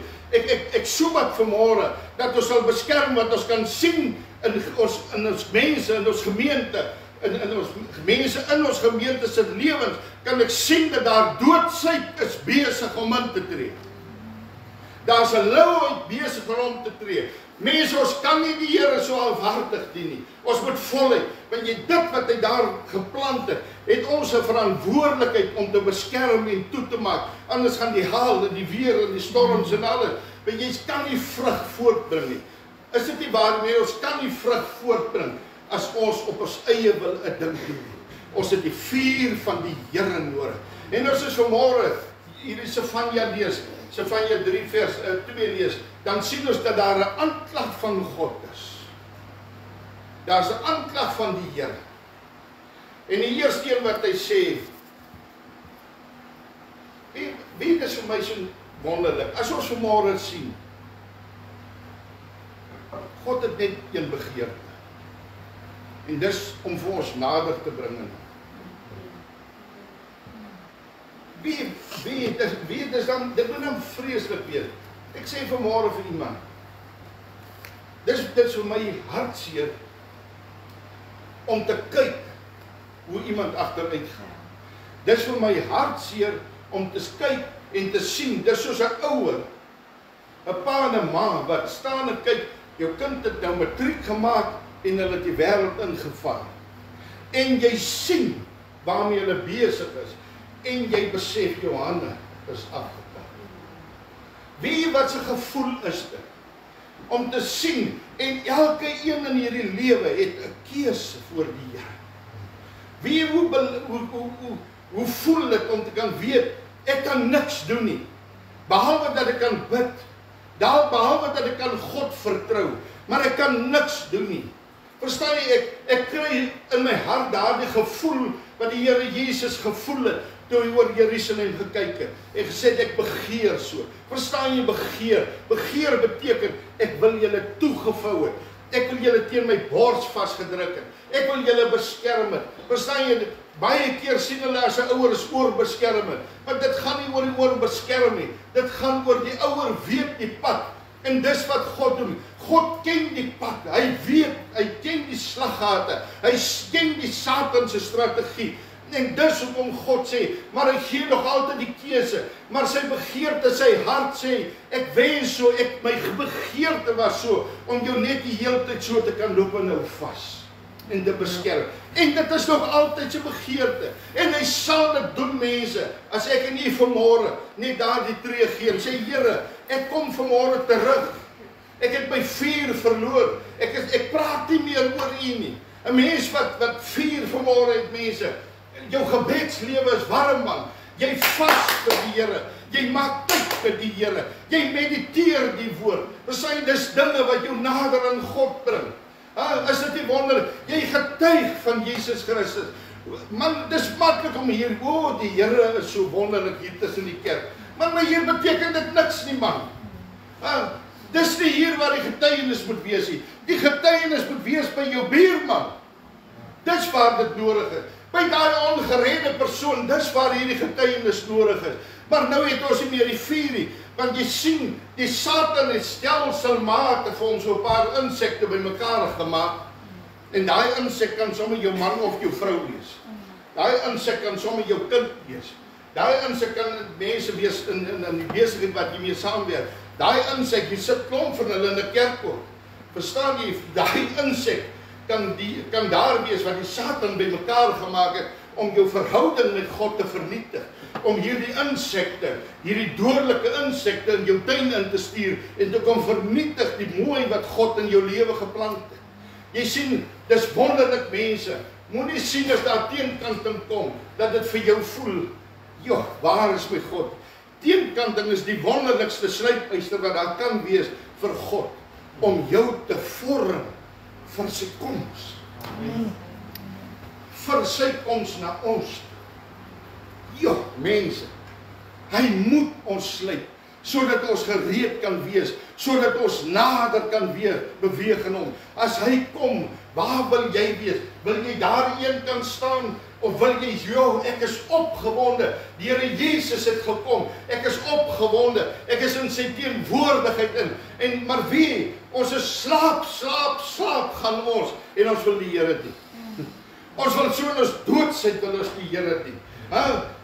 Ek soek wat vanmôre, dat ons sal beskerm wat ons kan sien in ons mense, in ons gemeente, in ons mense, in ons gemeente se lewens, kan ek sien dat daar doodsheid is besig om in te tree. Daar's 'n louheid besig om te tree. Mense, ons kan nie die Here so halfhartig dien nie. Ons moet voluit, want jy dit wat hy daar geplant het ons 'n verantwoordelikheid om te beskerm en toe te maak. Anders gaan die haal en die weer en die storms en alles. Want jy kan nie vrug voortbring nie. Is dit nie waar nie? Ons kan nie vrug voortbring as ons op ons eie wil 'n ding doen. Ons het die vuur van die Here nodig. En ons is vanmôre hierdie Sefanja lees, Sefanja 3 vers 2 lees, dan sien ons dat daar 'n aanklag van God is. Daar's 'n aanklag van die Here. En die eerste een wat hy sê, wie is vir my so wonderlik, as ons vanmôre sien, God het net een begeerte, en dis om vir ons nader te bring. Wie is dan, dit moet dan vreeslik wees. Ek sê vanmôre vir iemand, dit is vir my hartseer, om te kyk, hoe iemand agteruit gaan. Dis vir my hartseer, om te kyk en te sien, dis soos 'n ouer, 'n pa en 'n ma, wat staan en kyk, jou kind het nou matriek gemaak, en hulle het die wêreld ingevaar. En jy sien, waarmee hulle besig is, en jy besef, jou hande is afgekap. Wie wat se gevoel is dit? Om te sien, en elke een in hierdie lewe het 'n keuse voor die Here. Hoe voel dit om te kan weet, ek kan niks doen nie, behalwe dat ek kan bid, behalwe dat ek kan God vertrou, maar ek kan niks doen nie. Verstaan jy, ek kry in my hart daardie gevoel, wat die Here Jesus gevoel het, toe hy oor Jerusalem gekyk het, en gesê het, ek begeer so. Verstaan jy begeer? Begeer beteken, ek wil julle toegevou het. Ek wil julle teen my bors vasgedruk het. Ek wil julle beskerm het. Verstaan jy, baie keer sien hulle as 'n ouer is oorbeskerm het. Maar dit gaan nie oor die oorbeskerm nie. Dit gaan oor die ouer weet die pad. En dis wat God doen. God ken die pad. Hy weet, hy ken die slaggate. Hy ken die Satan se strategie. En dis hoekom God sê, maar hy gee nog altyd die keuse. Maar sy begeerte, sy hart sê, ek wens so, my begeerte was so, om jou net die hele tyd so te kan loop en nou vas. En te beskerm. En dit is nog altyd sy begeerte. En hy sal dit doen, mense. As ek en jy vanmôre net daardie tree gee en sê, Here, ek kom vanmôre terug. Ek het my vuur verloor. Ek praat nie meer oor U nie. 'n Mens wat vuur vanmôre het, mense. Jou gebedslewe is warm, man. Jy vas vir die Here. Jy maak tyd vir die Here. Jy mediteer die woord. Verstaan, dis dinge wat jou nader aan God bring. Is dit nie wonderlik? Jy getuig van Jesus Christus. Man, dis maklik om hier, die Here is so wonderlik hier tussen die kerk. Maar hier beteken dit niks nie, man. Dis nie hier waar die getuienis moet wees nie. Die getuienis moet wees by jou buurman. Dis waar dit nodig is. By daai ongeredde persoon, dis waar hierdie getuienis nodig is. Maar nou het ons nie meer die vuur nie, want jy sien, die Satan het stelselmatig vir ons 'n paar insekte bymekaar gemaak. En daai insek kan sommer jou man of jou vrou wees. Daai insek kan sommer jou kind wees. Daai insek kan mense wees in die besigheid wat jy mee saamwerk. Daai insek, jy sit klomp van hulle in 'n kerkhof. Verstaan jy, daai insek kan daar wees wat die Satan bymekaar gemaak het om jou verhouding met God te vernietig. Om hierdie insekte, hierdie dodelike insekte in jou tuin in te stuur en te kom vernietig die mooi wat God in jou lewe geplant het. Jy sien, dis wonderlik, mense. Moenie sien as daar teenkanting kom, dat dit vir jou voel, joh, waar is my God? Teenkanting is die wonderlikste slypyster wat daar kan wees vir God, om jou te vorm vir sy koms. Vir sy koms na ons. Joh, mense, hy moet ons slyp, sodat ons gereed kan wees, sodat ons nader kan weer beweeg in hom. As hy kom, waar wil jy wees? Wil jy daar een kan staan? Of wil jy, ek is opgewonde, die Here Jesus het gekom, ek is opgewonde, ek is in sy teenwoordigheid in, maar wie? Ons is slaap gaan ons, en ons wil die Here dien. Ons wil so in ons doodsheid wil ons die Here dien.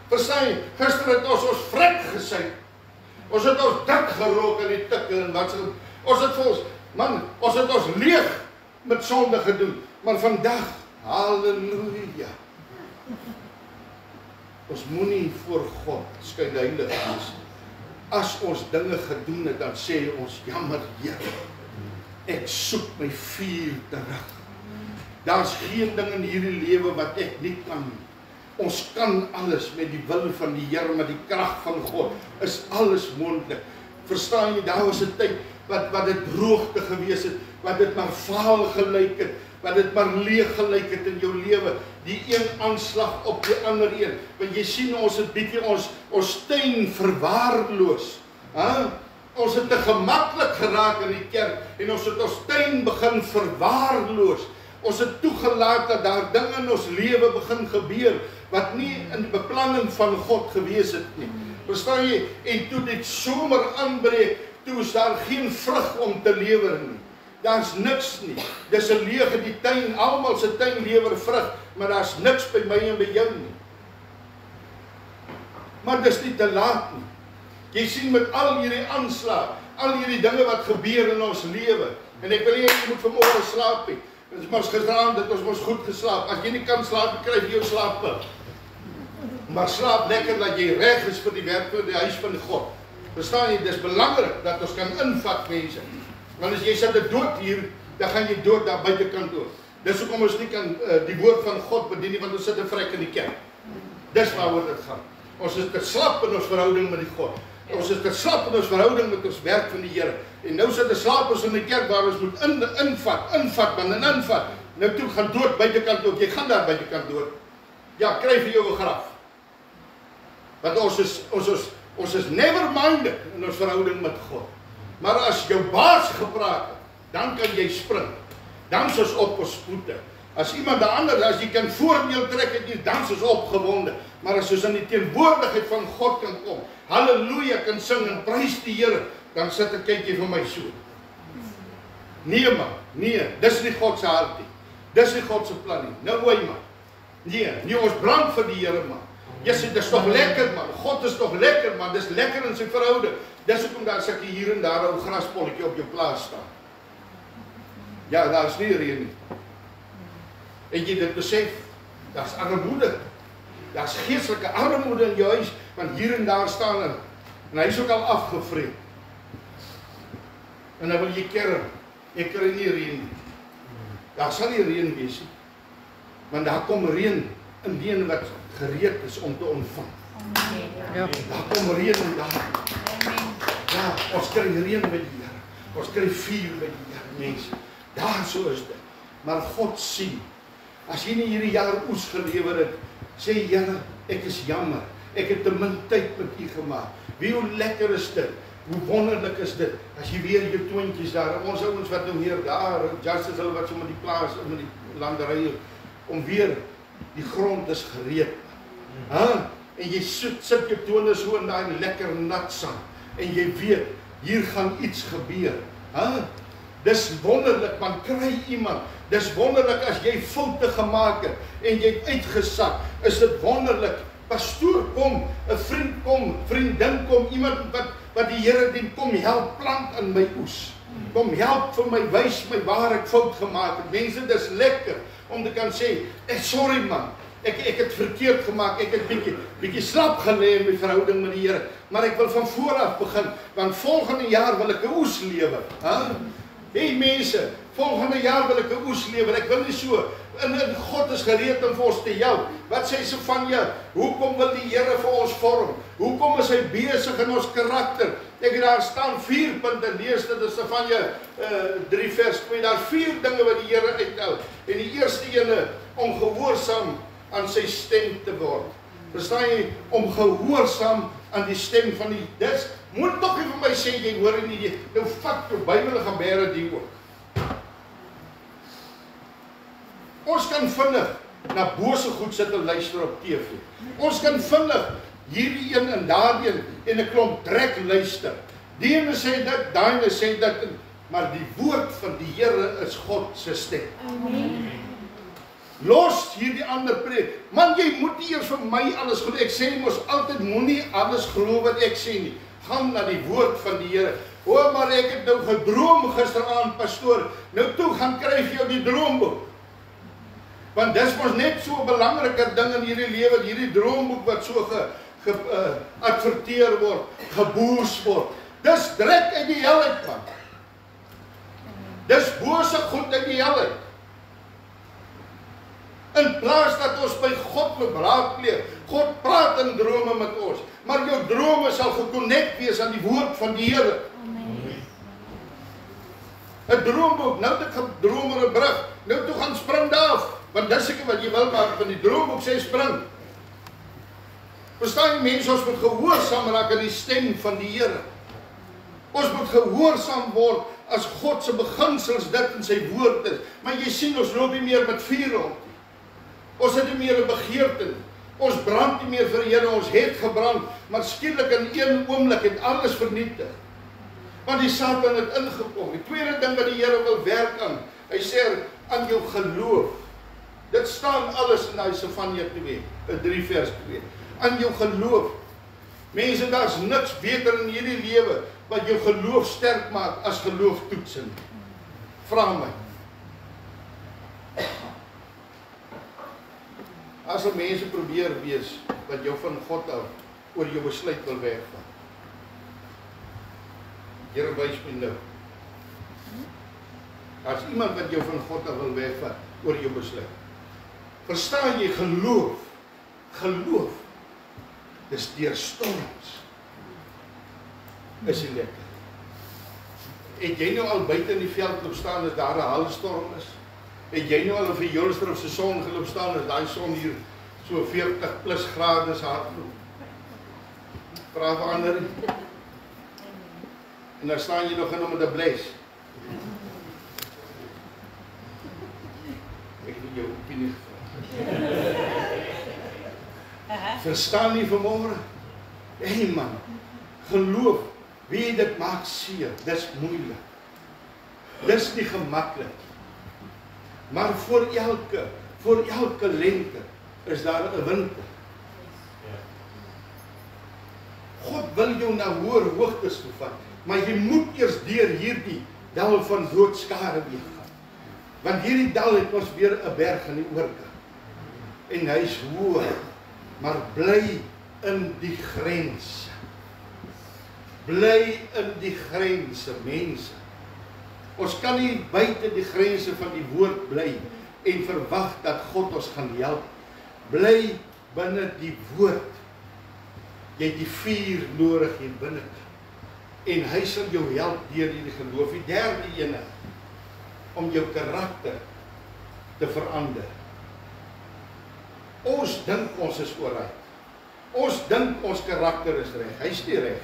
Verstaan, gister het ons vrek gesê. Ons het ons dik gerook in die tikke en wat so. Ons het ons leeg met sonde gedoen. Maar vandag, halleluja. Ons moenie voor God skynheilig wees. As ons dinge gedoen het, dan sê ons, jammer Here, ek soek my vuur terug. Daar's geen ding in hierdie lewe wat ek nie kan nie. Ons kan alles met die wil van die Here, met die krag van God, is alles moontlik. Verstaan jy, daar was 'n tyd wat dit droogte gewees het, wat dit maar vaal gelyk het, wat dit maar leeg gelyk het in jou lewe, die een aanslag op die ander een. Want jy sien, ons het bietjie ons tuin verwaarloos. Ons het te gemaklik geraak in die kerk, en ons het ons tuin begin verwaarloos. Ons het toegelaat dat daar dinge in ons lewe begin gebeur, wat nie in die beplanning van God gewees het nie. Verstaan jy? En toe dit somer aanbreek, toe is daar geen vrug om te lewer nie. Daar's niks nie. Dis 'n leege die tuin, almal se tuin lewer vrug, maar daar's niks by my en by jou nie. Maar dis nie te laat nie. Jy sien met al hierdie aanslag, al hierdie dinge wat gebeur in ons lewe, en ek wil nie jy moet vanmôre slaap nie. Ons mos gisteraan dit ons mos goed geslaap. As jy nie kan slaap, kry jy jou slaappil. Maar slaap lekker dat jy reg is vir die werk vir die huis van God. Verstaan jy, dis belangrik dat ons kan invat mense. Want as jy sit dood hier, dan gaan jy dood daar buitekant dood. Dis hoekom ons nie kan die woord van God bedien nie, want ons sit vrek in die kerk. Dis waaroor dit gaan. Ons is te slap in ons verhouding met die God. Ons is te slap in ons verhouding met ons werk van die Here. En nou sit 'n slaap ons in die kerk waar ons moet invat. Nou toe gaan dood buitekant ook. Jy gaan daar buitekant dood. Ja, kry vir jou 'n graf. Want ons is never-minded in ons verhouding met God. Maar as jou baas gepraat het, dan kan jy spring. Dan is ons op ons voete. As iemand anders, as jy kan voordeel trek het nie, dan is ons opgewonde. Maar as ons in die teenwoordigheid van God kan kom, halleluja kan sing en prys die Here, dan sit ek kyk jy vir my so. Nee man, nee, dis nie God se hart nie. Dis nie God se plan nie. Nou oei man. Nee, ons brand vir die Here man. Jy dis toch lekker man. God is toch lekker man. Dis lekker in sy verhouding. Dis hoekom daar sulke hier en daar 'n graspolletjie op jou plaas staan. Ja, daar is nie reën nie. En jy dit besef, daar is armoede. Daar is geestelike armoede in jou huis, want hier en daar staan er, en hy is ook al afgevreed. En dan wil jy kerm, ek kry nie reën nie. Daar sal nie reën wees nie, want daar kom reën, indien wat gereed is om te ontvang. Ja. Daar kom reën en daar. Ja, ons kry reën by die Here. Ons kry vuur by die Here, mense. Daar so is dit. Maar God sien, as jy nie hierdie jaar oes gelewer het, sê Here, ek is jammer. Ek het te min tyd met U gemaak. Wie hoe lekker is dit? Hoe wonderlik is dit, as jy weer jou twintjies daar, ons ouens wat nou hier daar, Justice hulle wat so met die plaas, met die landerye, om weer, die grond is gereed. En jy sit jou tone so in daai lekker nat sand, en jy weet, hier gaan iets gebeur. Dis wonderlik, man, kry iemand, dis wonderlik as jy foute gemaak het, en jy het uitgesak, is dit wonderlik, pastoor kom, 'n vriend kom, vriendin kom, iemand wat die Here dien, kom help plant in my oes. Kom help vir my, wys my waar ek fout gemaak het. Mense, dis lekker om te kan sê, sorry man, ek het verkeerd gemaak, ek het bietjie slap gelê in my verhouding met die Here, maar ek wil van voor af begin, want volgende jaar wil ek 'n oes lewer. Hey mense, volgende jaar wil ek 'n oes lewer. Ek wil nie so, en God is gereed om vir ons te help. Wat sê sy van jou? Hoekom wil die Here vir ons vorm? Hoekom is hy besig in ons karakter? Ek het daar staan 4 punte, lees dit is van jou 3 vers 2, daar 4 dinge wat die Here uithou. En die eerste ene, om gehoorsaam aan sy stem te word. Verstaan jy? Om gehoorsaam aan die stem van die, dis, moet toch nie vir my sê, jy hoor nie, nou vat jou Bybel en gaan bere die ook. Ons kan vinnig na bose goed sit en luister op TV. Ons kan vinnig hierdie een en daardie een en 'n klomp trek luister. Die ene sê dit, daai ene sê dit, maar die woord van die Here is God se stem. Amen. Los hierdie ander preek. Man, jy moet nie eers vir my alles glo. Ek sê mos altyd, moenie alles glo wat ek sê nie. Gaan na die woord van die Here. O, maar ek het nou gedroom gisteraand, pastoor. Nou toe gaan kry vir jou die droomboek. Want dis mos net so 'n belangriker ding in hierdie lewe, hierdie droomboek wat so geadverteer word, geboos word. Dis drek uit die hel uit, man. Dis bose goed uit die hel uit. In plaas dat ons by God moet raadpleeg, God praat in drome met ons, maar jou drome sal gekonnekt wees aan die woord van die Here. Amen. 'n droomboek, nou het ek gedroom oor 'n brug, nou toe gaan spring daar af, want dis seker wat jy wil, maar van die droomboek sê spring. Verstaan jy mense, ons moet gehoorsaam raak aan die stem van die Here. Ons moet gehoorsaam word as God se beginsels dit in sy woord is. Maar jy sien, ons loop nie meer met vuur rond. Ons het nie meer 'n begeerte nie. Ons brand nie meer vir die Here, ons het gebrand, maar skielik in een oomblik het alles vernietig. Want die Satan het ingekom. Die tweede ding wat die Here wil werk aan, hy sê aan jou geloof. Dit staan alles in Sefanja 2, 3 vers 2. Aan jou geloof. Mense, daar's niks beter in hierdie lewe wat jou geloof sterk maak as gelooftoetsing. Vra my. As er mense probeer wees wat jou van God af oor jou besluit wil wegvat. Here wys my nou. As iemand wat jou van God af wil wegvat oor jou besluit. Verstaan jy, geloof, dis deur storms. Is nie lekker. Het jy nou al buite in die veld loop staan as daar 'n hailstorm is? Het jy nou al in Vioolster of se son geloop staan as daai son hier so 40 plus grade hardloop? Vra vir ander. En dan staan jy nog in om te bless. Ek wil jou opinie gevra. Verstaan nie vanmôre? Hey man, geloof, wie dit maak seer, dis moeilik. Dis nie gemaklik. Maar voor elke lente is daar 'n winter. God wil jou na hoër hoogtes toe vat, maar jy moet eers deur hierdie dal van doodskare gaan. Want hierdie dal het ons weer 'n berg aan die oorkant. En hy's hoog, maar bly in die grense. Bly in die grense, mense. Ons kan nie buite die grense van die woord bly en verwag dat God ons gaan help. Bly binne die woord. Jy het die vuur nodig hier binne. En hy sal jou help deur hierdie geloof. Die derde ene, om jou karakter te verander. Ons dink ons is oorheid. Ons dink ons karakter is reg. Hy's nie reg.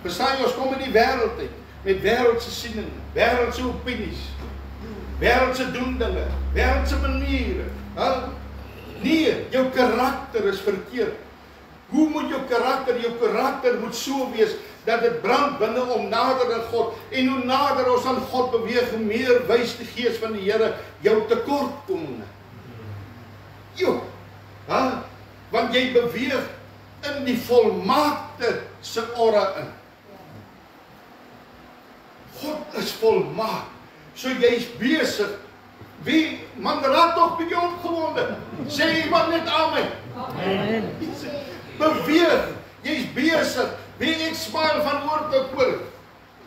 Verstaan jy, ons kom in die wêreld uit met wêreldse siening, wêreldse opinies, wêreldse doen dinge, wêreldse maniere. Nee, jou karakter is verkeerd. Hoe moet jou karakter? Jou karakter moet so wees dat dit brand binne om nader aan God. En hoe nader ons aan God beweeg, hoe meer wys die Gees van die Here jou tekortkominge. Jo, want jy beweeg in die volmaakte se ore in. God is volmaak. So jy's besig. Wie man raak tog bietjie opgewonde. Sê iemand net amen. Amen. Beweeg. Jy's besig. Wie ek smile van oor tot oor.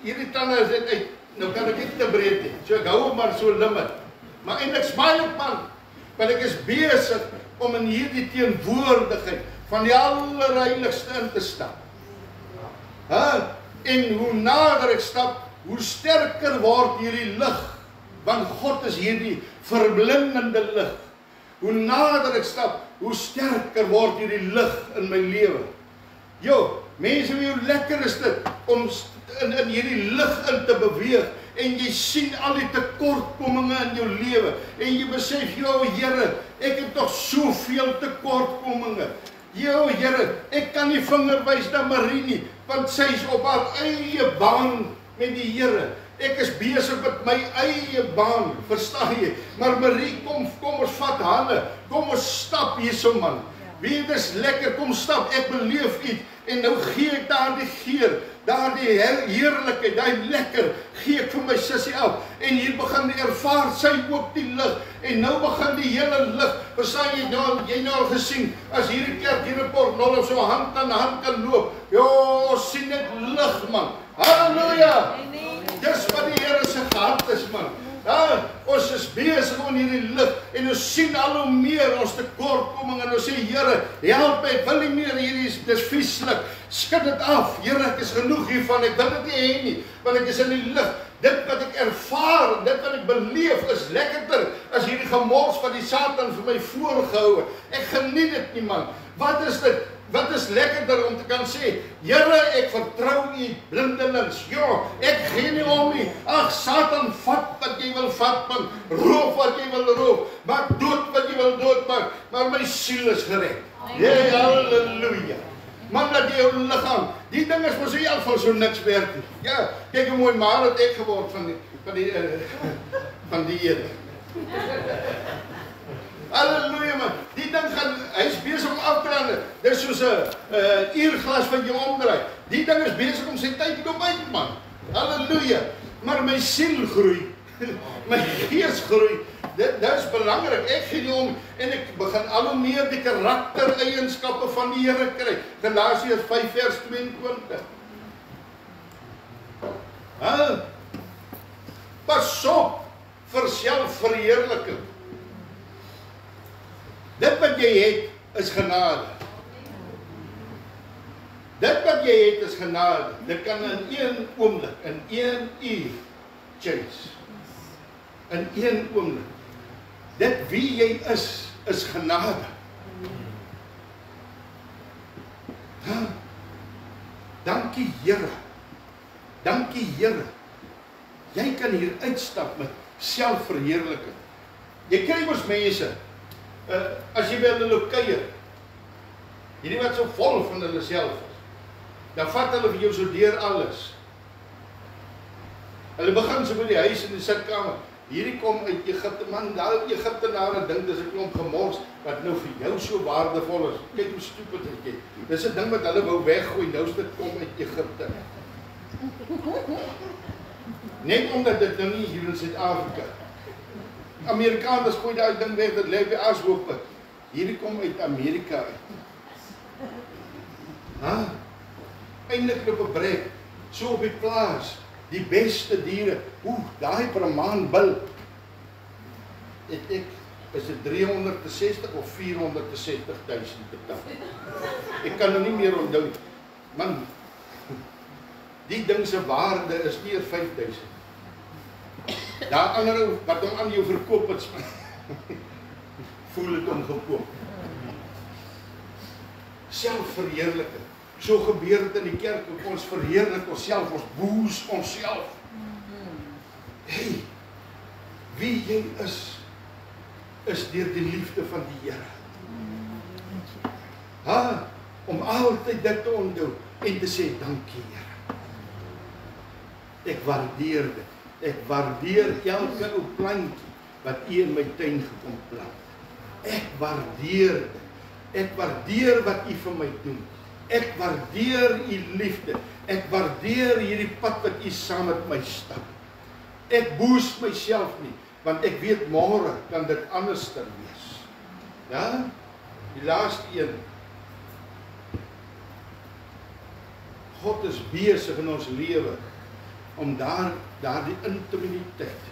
Hierdie tande is dit uit. Nou kan ek nie te breed nie. So ek hou hom maar so limit. Maar eintlik smile ek man. Want ek is besig om in hierdie teenwoordigheid van die allerheiligste in te stap. En hoe nader ek stap, hoe sterker word hierdie lig, want God is hierdie verblindende lig. Hoe nader ek stap, hoe sterker word hierdie lig in my lewe. Jo, mense, hoe lekker is dit om in hierdie lig in te beweeg en jy sien al die tekortkominge in jou lewe en jy besef, jo Here, ek het tog soveel tekortkominge. Jo Here, ek kan nie vinger wys na Marie nie, want sy is op haar eie baan met die Here. Ek is besig met my eie baan, verstaan jy? Maar Marie, kom ons vat hande, kom ons stap hierso man. Wie dit is lekker, kom stap, ek beleef iets en nou gee ek daardie geur, daardie heerlikheid, daai lekker, gee ek vir my sussie af. En hier begin die ervaar sy ook die lig en nou begin die hele lig. Verstaan jy nou al gesien as hierdie kerk hier in Port Nolloth so hand aan hand kan loop. Jo, ons sien net lig man. Halleluja! Dis wat die Here se hart is man. Ons is besig om hierdie lig en ons sien al hoe meer ons tekortkoming en ons sê Here, help my, ek wil nie meer hierdie dis vieslik. Skud dit af. Here, ek is genoeg hiervan. Ek wil dit nie hê nie, want ek is in die lig. Dit wat ek ervaar, dit wat ek beleef is lekkerder as hierdie gemors wat die Satan vir my voorgehou het. Ek geniet dit nie man. Wat is dit? Wat is lekkerder om te kan sê, Here, ek vertrou U blindelings. Ja, ek gee nie om nie. Ag Satan, vat wat jy wil vat, man. Roof wat jy wil roof. Maak dood wat jy wil doodmaak. Maar my siel is gered. Hey, halleluja. Man, dat jy jou liggaam. Die ding is mos in elk geval so niks werd nie. Ja, kyk hoe mooi maar het ek geword van die Here. Halleluja man, die ding gaan, hy is besig om af te rande. Dit is soos 'n uurglas wat jy omdraai. Die ding is besig om sy tyd te kom uit man. Halleluja. Maar my siel groei. My gees groei. Dit is belangrik. Ek gee nie om en ek begin al hoe meer die karaktereienskappe van die Here kry. Galasiërs 5 vers 22. Pas op vir selfverheerliking. Dit wat jy het, is genade. Dit wat jy het, is genade. Dit kan in een oomblik, in 1 uur, change. In 1 oomblik. Dit wie jy is genade. Dankie Here. Dankie Here. Jy kan hier uitstap met selfverheerliking. Jy kry mos mense, as jy by hulle kuier, hierdie wat so vol van hulle self is, dan vat hulle vir jou so deur alles. Hulle begin so by die huis in die sitkamer. Hierdie kom uit Egipte, man, daai Egiptenare dink dis 'n klomp gemors wat nou vir jou so waardevol is. Kyk hoe stupid dit is. Dis 'n ding wat hulle wou weggooi, nou is dit kom uit Egipte. Net omdat dit nou nie hier in Suid-Afrika. Amerikaners gooi daai ding weg, dit lê by ashope. Hierdie kom uit Amerika uit. Eintlik op 'n brek, so op die plaas. Die beste diere, daai Brahman-bil, ek, is dit 360 of 460.000 betaal. Ek kan nou nie meer onthou, man, die ding se waarde is nie 5.000. Daar ander wat hom aan jou verkoop het, voel het hom gekoop. Selfverheerliking. So gebeur dit in die kerk, ons verheerlik onsself, ons boos onsself. Hey, wie jy is deur die liefde van die Here. Om altyd dit te onthou en te sê, dankie Here. Ek waardeer dit. Ek waardeer elke ou plantjie wat U in my tuin gekom plant. Ek waardeer dit. Ek waardeer wat U vir my doen. Ek waardeer U liefde. Ek waardeer hierdie pad wat U saam met my stap. Ek boos myself nie, want ek weet môre kan dit anderster wees. Ja? Die laaste een. God is besig in ons lewe om daardie intimiteit,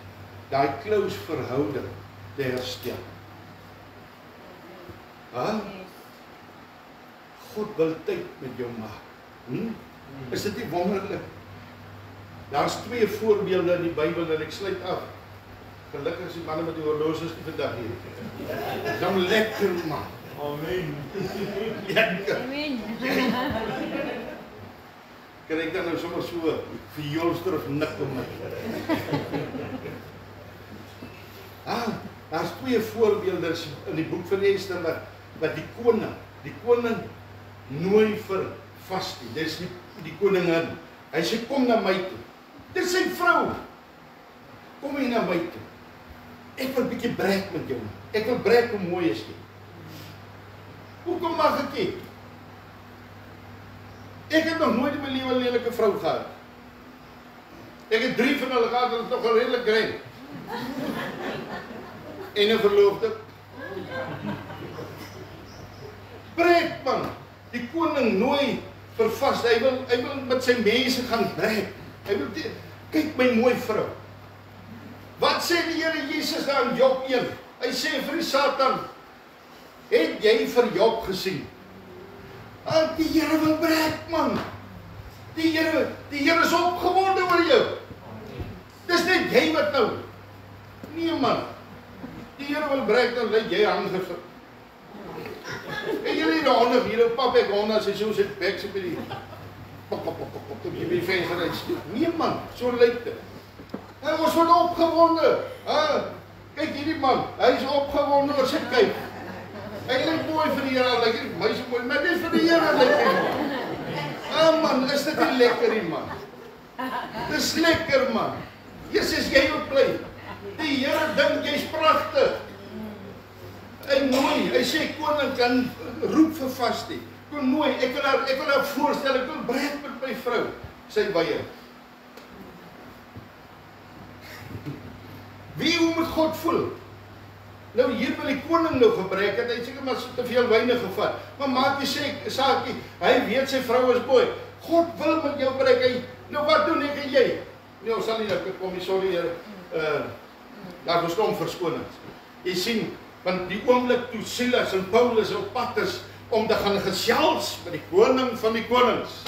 daai close verhouding te herstel. God wil tyd met jou maak. Is dit nie wonderlik? Daar's 2 voorbeelde in die Bybel en ek sluit af. Gelukkig is die manne met die horlosies nie vandag hier. Dis dan lekker man. Amen. Amen. Kan ek dan nou sommer so vioolster of nik om my? Daar's 2 voorbeelde in die boek van Ester wat die koning nooi vir vastie. Dis die koningin. Hy sê kom na my toe. Dis sy vrou. Kom hier na my toe. Ek wil 'n bietjie breek met jou. Ek wil breek hoe mooi is jy. Hoekom mag ek nie? Ek het nog nooit in my lewe 'n lelike vrou gehad. Ek het 3 van hulle gehad, hulle is nog redelik gryn. En 'n verloofde. Breek man. Die koning nooi vir vas. Hy wil met sy mense gaan breek. Hy wil kyk my mooi vrou. Wat sê die Here Jesus daar in Job 1? Hy sê vir die Satan, het jy vir Job gesien? Die Here wil breek man. Die Here is opgewonde oor jou. Dis net jy wat nou. Nee man. Die Here wil breek, dan lê jy hangefik. En jy lê daar hier op pap ek honde as hy so sit bek so by die pop jy by die venster uitsteek. Nee man, so lyk dit. Hy was wat opgewonde. Kyk hierdie man, hy is opgewonde oor sy kyk. Hy lyk mooi vir die Here, lyk hy my so mooi, maar nie vir die Here lyk hy. Man, is dit nie lekker nie man? Dis lekker man. Jesus, jy moet bly. Die Here dink jy's pragtig. Hy nooi, hy sê koning kan roep vir vastie. Kon nooi, ek wil haar voorstel, ek wil breek met my vrou, sy baie. Hoe moet God voel? Nou hier wil die koning nou gebreek het, hy het seker maar te veel wyne gevat. Maar maak jy sê, saakie, hy weet sy vrou is mooi. God wil met jou breek, nou wat doen ek en jy? Nee, ons sal nie dat kom, sorry, daar was kom verskonings. Jy sien, want die oomblik toe Silas en Paulus op pad is om te gaan gesels met die koning van die konings.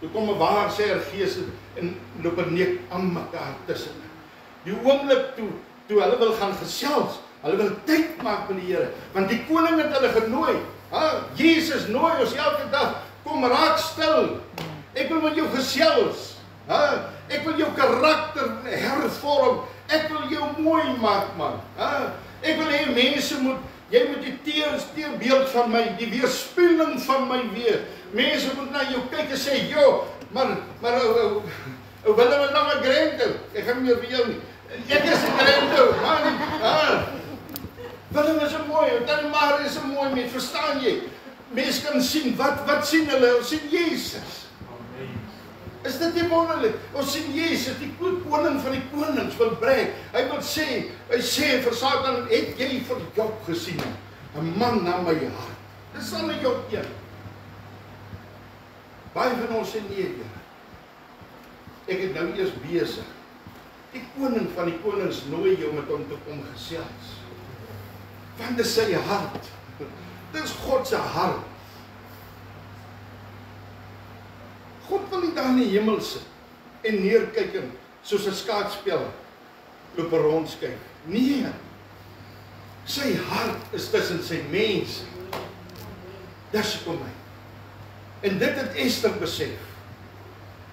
Toe kom 'n waarsêer gees en loop neek aan mekaar tussen. Die oomblik toe hulle wil gaan gesels, hulle wil tyd maak met die Here, want die koning het hulle genooi. Jesus nooi ons elke dag, kom raak stil Ek wil met jou gesels. Ek wil jou karakter hervorm. Ek wil jou mooi maak, man. Ek wil hê mense jy moet die teerbeeld van my, die weerspiegeling van my weer. Mense moet na jou kyk en sê, "Jo, maar Willem is nog 'n grendel. Ek gaan nie vir jou nie. Ek is 'n grendel, man." Willem is 'n mooi, Tannie Marie is 'n mooi mens, verstaan jy? Mense kan sien, wat sien hulle? Hulle sien Jesus. Is dit nie wonderlik? Ons sien Jesus, die koning van die konings wil brek. Hy sê vir Satan, "Het jy vir Job gesien? 'n man na my hart." Dis al in Job 1. Baie van ons sê nee, Here. Ek het nou eers besig. Die koning van die konings nooi jou met hom te kom gesels. Want dis sy hart. Dis God se hart. God wil nie daar in die hemel sit en neerkyk en soos 'n skaakspel loop rondskyk. Nee. Sy hart is tussen sy mense. Dis kom hy. En dit het Ester besef.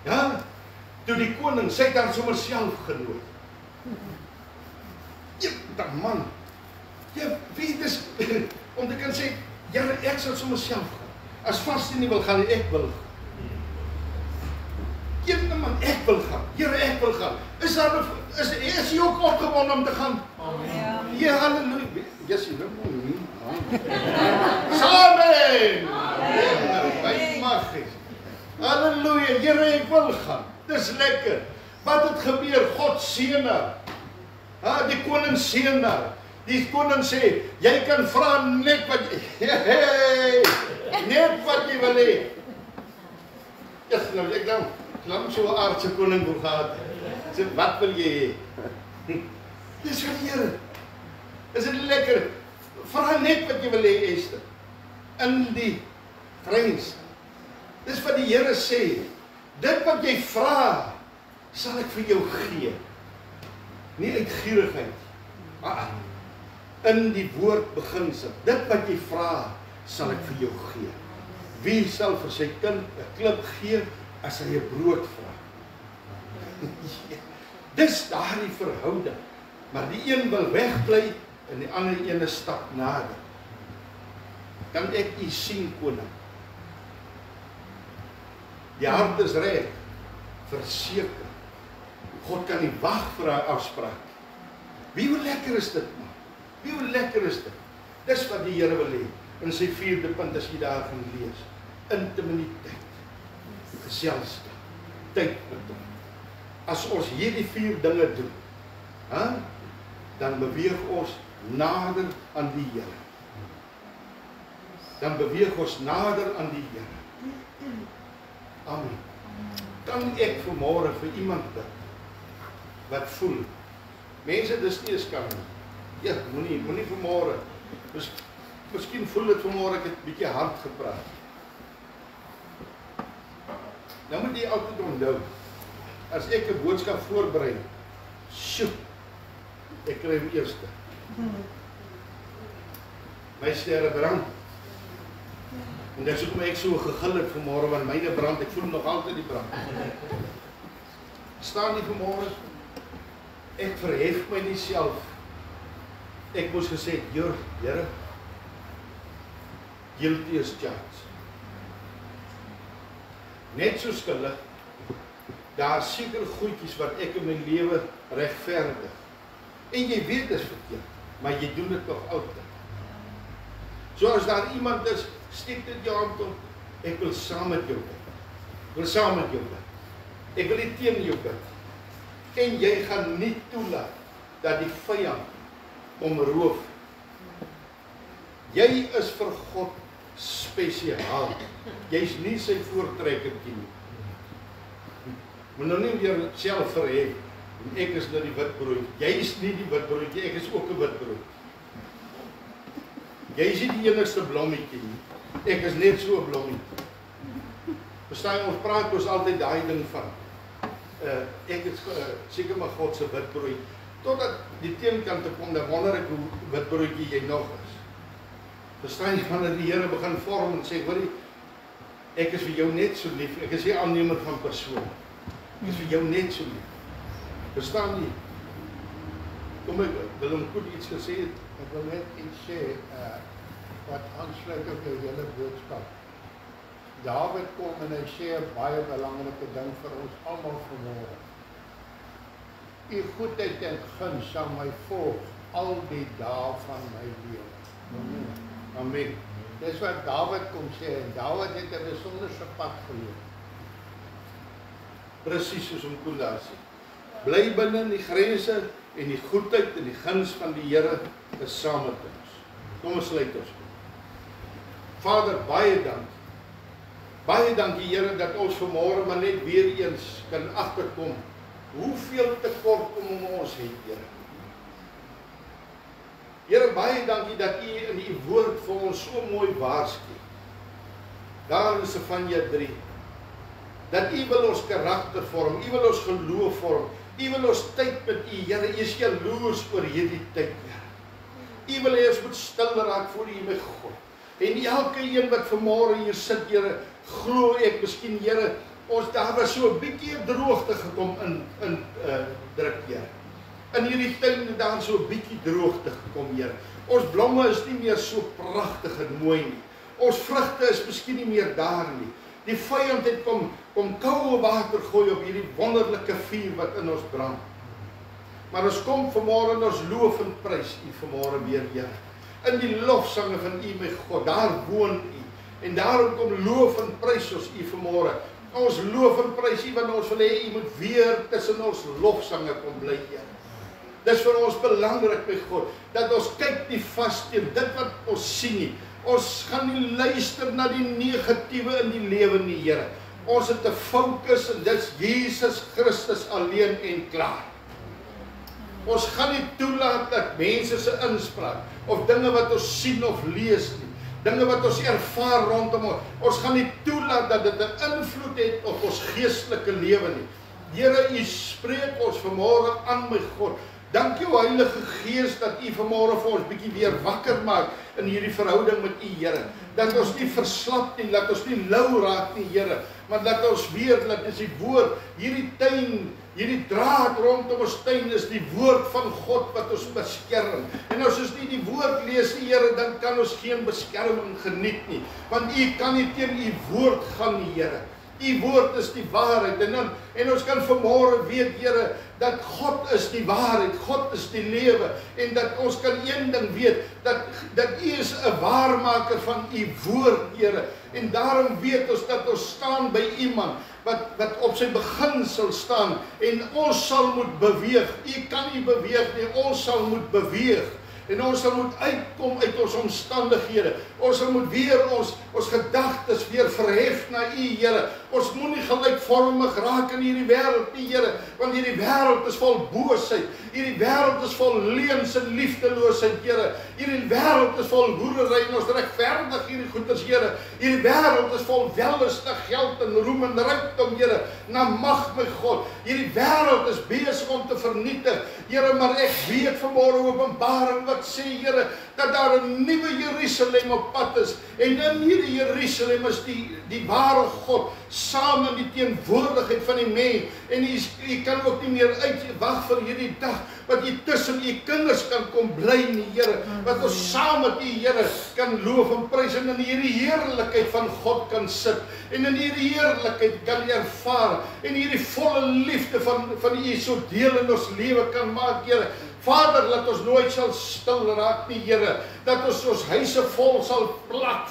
Ja, toe die koning, sy het haar sommer self genooi. Ja, dat man. Ja, weet dis om te kan sê, Here, ek sal sommer self gaan. As vaste nie wil gaan nie, ek wil. Een man, ek wil gaan. Here, ek wil gaan. Is jy ook opgewonde om te gaan? Amen. Ja, halleluja. Yes, jy wil nie. Amen. Amen. Magies. Halleluja. Here, ek wil gaan. Dis lekker. Wat het gebeur? God seën haar. Die koning seën haar. Die koning sê, jy kan vra net wat net wat jy wil hê. Ja, nou ek dan klam so 'n aardse koning wil gehad. Sê, wat wil jy hê? Dis van die Here. Is dit lekker? Vra net wat jy wil hê, Ester. In die grens. Dis wat die Here sê. Dit wat jy vra, sal ek vir jou gee. Nie uit gierigheid. Maar in die woord beginsel. Dit wat jy vra, sal ek vir jou gee. Wie sal vir sy kind 'n klip gee as hy 'n brood vra? Dis daardie verhouding. Maar die een wil wegbly en die ander een stap nader. Kan ek u sien, koning? Die hart is reg, verseker. God kan nie wag vir haar afspraak. Wie hoe lekker is dit, man? Wie hoe lekker is dit? Dis wat die Here wil hê. In sy 4de punt as jy daar gaan lees. Intimiteit. Geselskap. Tyd met hom. As ons hierdie 4 dinge doen, dan beweeg ons nader aan die Here. Dan beweeg ons nader aan die Here. Amen. Kan ek vanmôre vir iemand bid wat voel? Mense, dis nie 'n skande. Ja, moenie vanmôre. Miskien voel dit vanmôre ek het 'n bietjie hard gepraat. Nou moet jy altyd onthou, as ek 'n boodskap voorberei, ek kry hom eerste. My sterre brand. En dis hoekom ek so gegil het vanmôre, want myne brand, ek voel nog altyd die brand. Staan nie vanmôre, ek verhef my nie self. Ek moes gesê, Here, guilty as charged. Net so skuldig, daar is seker goedjies wat ek in my lewe regverdig. En jy weet dis verkeerd, maar jy doen dit nog altyd. So as daar iemand is, steek dit jou hand op, ek wil saam met jou bid. Ek wil saam met jou bid. Ek wil nie teen jou bid. En jy gaan nie toelaat dat die vyand omroof. Jy is vir God spesiaal. Jy's nie sy voortrekkertjie nie. Moet nou nie weer self verhef. Ek is nou die witbrood. Jy is nie die witbroodjie, ek is ook 'n witbrood. Jy is nie die enigste blommetjie nie. Ek is net so 'n blommetjie. Verstaan ons praat ons altyd daai ding van ek is seker maar God se witbrood. Totdat die teenkant te kom, dan wonder ek hoe witbroodjie jy nog is. Verstaan jy wanneer die Here begin vorm en sê, hoorie, Ek is vir jou net so lief. Ek is nie aannemer van persoon. Ek is vir jou net so lief. Verstaan jy? Kom ek wil hom goed iets gesê het. Ek wil net iets sê, wat aansluit op jou hele boodskap. Dawid kom en hy sê 'n baie belangrike ding vir ons almal vanmôre. U goedheid en guns sal my volg al die dae van my lewe. Amen. Dis wat Dawid kom sê, en Dawid het 'n besonderse pad geloop. Presies soos om Koen daar sê. Bly binne in die grense en die goedheid en die guns van die Here is saam met ons. Kom ons sluit ons. Vader, baie dankie. Baie dankie Here dat ons vanmôre maar net weer eens kan agterkom hoeveel tekortkominge ons het, Here. Here, baie dankie dat U in U woord vir ons so mooi waarsku. Daar in Sefanja 3. Dat U wil ons karakter vorm, U wil ons geloof vorm, U wil ons tyd met U, Here, U is jaloers oor hierdie tyd, Here. U wil hê ons moet stil raak voor U, my God. En elke een wat vanmôre hier sit, Here, glo ek miskien, Here, ons daar was so 'n bietjie droogte gekom in druk, Here. In hierdie tuin het daar so 'n bietjie droogte gekom, Here. Ons blomme is nie meer so pragtig en mooi nie. Ons vrugte is miskien nie meer daar nie. Die vyand het kom koue water gooi op hierdie wonderlike vuur wat in ons brand. Maar ons kom vanmôre en ons loof en prys U vanmôre weer, Here. In die lofsange van U, my God, daar woon U. En daarom kom loof en prys ons U vanmôre. Ons loof en prys U, want ons wil hê U moet weer tussen ons lofsange kom bly, Here. Dis vir ons belangrik, my God, dat ons kyk nie vas teen dit wat ons sien nie. Ons gaan nie luister na die negatiewe in die lewe nie, Here. Ons het 'n fokus en dis Jesus Christus alleen en klaar. Ons gaan nie toelaat dat mense se inspraak of dinge wat ons sien of lees nie, dinge wat ons ervaar rondom ons, ons gaan nie toelaat dat dit 'n invloed het op ons geestelike lewe nie. Here, U spreek ons vanmôre aan, my God. Dankie o Heilige Gees dat U vanmôre vir ons bietjie weer wakker maak in hierdie verhouding met U, Here. Dat ons nie verslap nie, dat ons nie lou raak nie, Here, maar dat ons weet dat dis die woord, hierdie tuin, hierdie draad rondom ons tuin is die woord van God wat ons beskerm. En as ons nie die woord lees nie, Here, dan kan ons geen beskerming geniet nie, want U kan nie teen U woord gaan nie, Here. U woord is die waarheid en ons kan vanmôre weet, Here, dat God is die waarheid, God is die lewe en dat ons kan een ding weet, dat U is 'n waarmaker van U woord, Here. En daarom weet ons dat ons staan by iemand wat op sy beginsel staan en ons sal moet beweeg. U kan nie beweeg nie, ons sal moet beweeg. En ons sal moet uitkom uit ons omstandighede. Ons sal moet weer ons gedagtes weer verhef na U, Here. Ons moenie gelykvormig raak in hierdie wêreld nie, Here, want hierdie wêreld is vol boosheid. Hierdie wêreld is vol leuns en liefdeloosheid, Here. Hierdie wêreld is vol hoerery en ons regverdig hierdie goeders, Here. Hierdie wêreld is vol wellustig, geld en roem en rykdom, Here. Na mag, my God. Hierdie wêreld is besig om te vernietig, Here, maar ek weet vanmôre Openbaring wat sê, Here, dat daar 'n nuwe Jerusalem op pad is. En in hierdie Jerusalem is die ware God saam in die teenwoordigheid van die mens. En U kan ook nie meer uitwag vir hierdie dag wat U tussen U kinders kan kom bly nie, Here. Wat ons saam met U, Here, kan loof en prys en in hierdie heerlikheid van God kan sit. En in hierdie heerlikheid kan ervaar en hierdie volle liefde van U so deel in ons lewe kan maak, Here. Vader, laat ons nooit sal stil raak nie, Here. Dat ons huise vol sal plak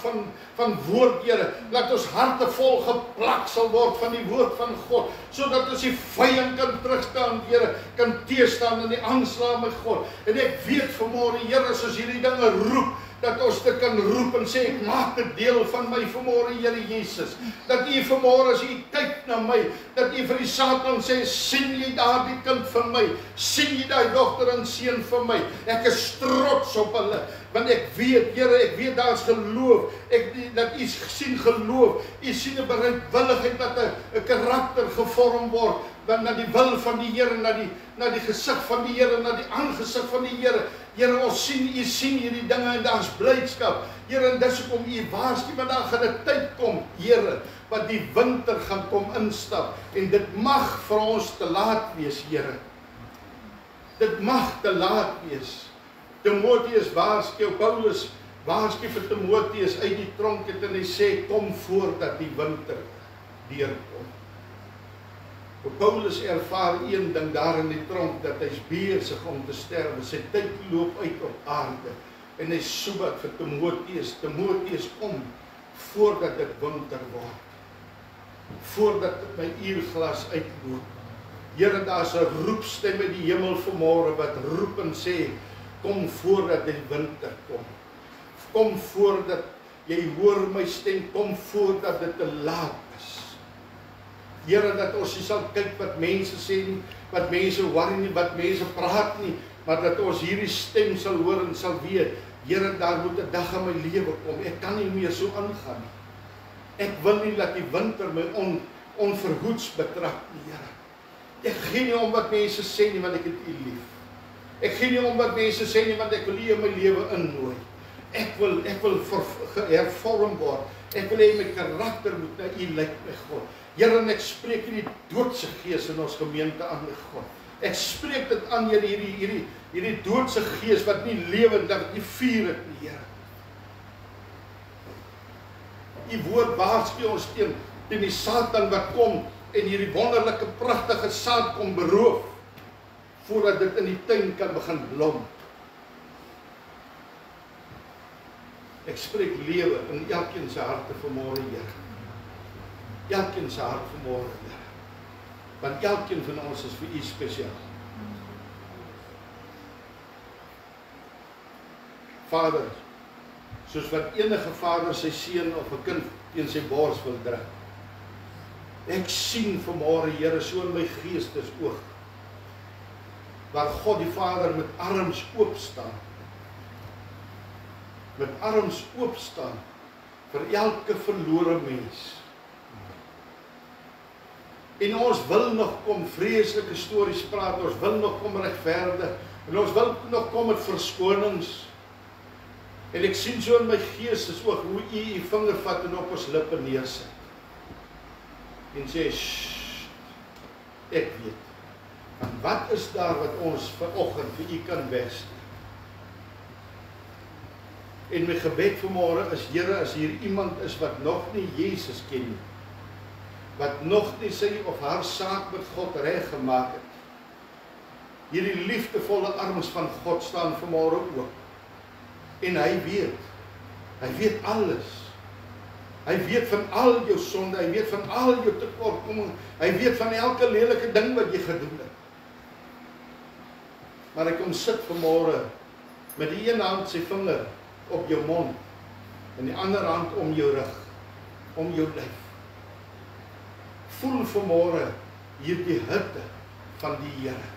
van woord, Here. Laat ons harte vol geplak sal word van die woord van God, sodat ons die vyand kan terugstaan, Here, kan teestaan in die aanslag, my God. En ek weet vanmôre, Here, as ons hierdie dinge roep, dat ons dit kan roep en sê, ek maak dit deel van my vanmôre, Here Jesus. Dat U vanmôre, as U kyk na my, dat U vir die Satan sê, sien jy daar die kind van my? Sien jy daai dogter en seun van my? Ek is trots op hulle, want ek weet, Here, ek weet daar is geloof, dat U sien geloof, U sien 'n bereidwilligheid dat 'n karakter gevorm word, na die wil van die Here, na die gesig van die Here, na die aangesig van die Here. Here, ons sien, U sien hierdie dinge en daar's blydskap. Here, en dis hoekom U waarsku, want daar gaan 'n tyd kom, Here, wat die winter gaan kom instap en dit mag vir ons te laat wees, Here. Dit mag te laat wees. Timoteus waarsku, Paulus waarsku vir Timoteus uit die tronk het en hy sê, kom voordat die winter deurkom. Paulus ervaar een ding daar in die tronk, dat hy's besig om te sterwe, sy tyd loop uit op aarde, en hy soebat vir Timoteus, Timoteus kom, voordat dit winter word, voordat my uurglas uitloop. Here, daar's 'n roepstem uit die hemel vanmôre, wat roep en sê, kom voordat die winter kom, kom voordat jy hoor my stem, kom voordat dit te laat is. Here, dat ons nie sal kyk wat mense sê nie, wat mense worry nie, wat mense praat nie, maar dat ons hierdie stem sal hoor en sal weet, Here, daar moet 'n dag in my lewe kom, ek kan nie meer so aangaan nie. Ek wil nie dat die winter my onverhoeds betrap nie, Here. Ek gee nie om wat mense sê nie, want ek het U lief. Ek gee nie om wat mense sê nie, want ek wil U in my lewe innooi. Ek wil hervorm word. Ek wil hê my karakter moet na U lyk, my God. Here, en ek spreek hierdie doodse gees in ons gemeente aan, my God. Ek spreek dit aan, Here, hierdie doodse gees wat nie lewend, dat nie vuur het nie, Here. U woord waarsku ons teen die Satan wat kom en hierdie wonderlike pragtige saad kom beroof voordat dit in die tuin kan begin blom. Ek spreek lewe in elkeen se harte vanmôre, Here. Elkeen se hart vanmôre, Here. Want elkeen van ons is vir U spesiaal. Vader, soos wat enige vader sy seun of 'n kind teen sy bors wil druk. Ek sien vanmôre, Here, so in my geestesoog, waar God die Vader met arms oop staan. Met arms oop staan vir elke verlore mens. En ons wil nog kom vreeslike stories praat, ons wil nog kom regverdig, en ons wil nog kom met verskonings. En ek sien so in my geestesoog hoe U vinger vat en op ons lippe neersit. En sê, "Sst, ek weet. En wat is daar wat ons vanoggend vir U kan wegsteek?" En my gebed vanmôre is, Here, as hier iemand is wat nog nie Jesus ken nie, wat nog nie sy of haar saak met God reg gemaak het, hierdie liefdevolle arms van God staan vanmôre oop. En hy weet alles. Hy weet van al jou sonde, hy weet van al jou tekortkominge, hy weet van elke lelike ding wat jy gedoen het. Maar hy kom sit vanmôre met die een hand sy vinger op jou mond en die ander hand om jou rug, om jou lyf. Voel vanmôre hierdie hitte van die Here.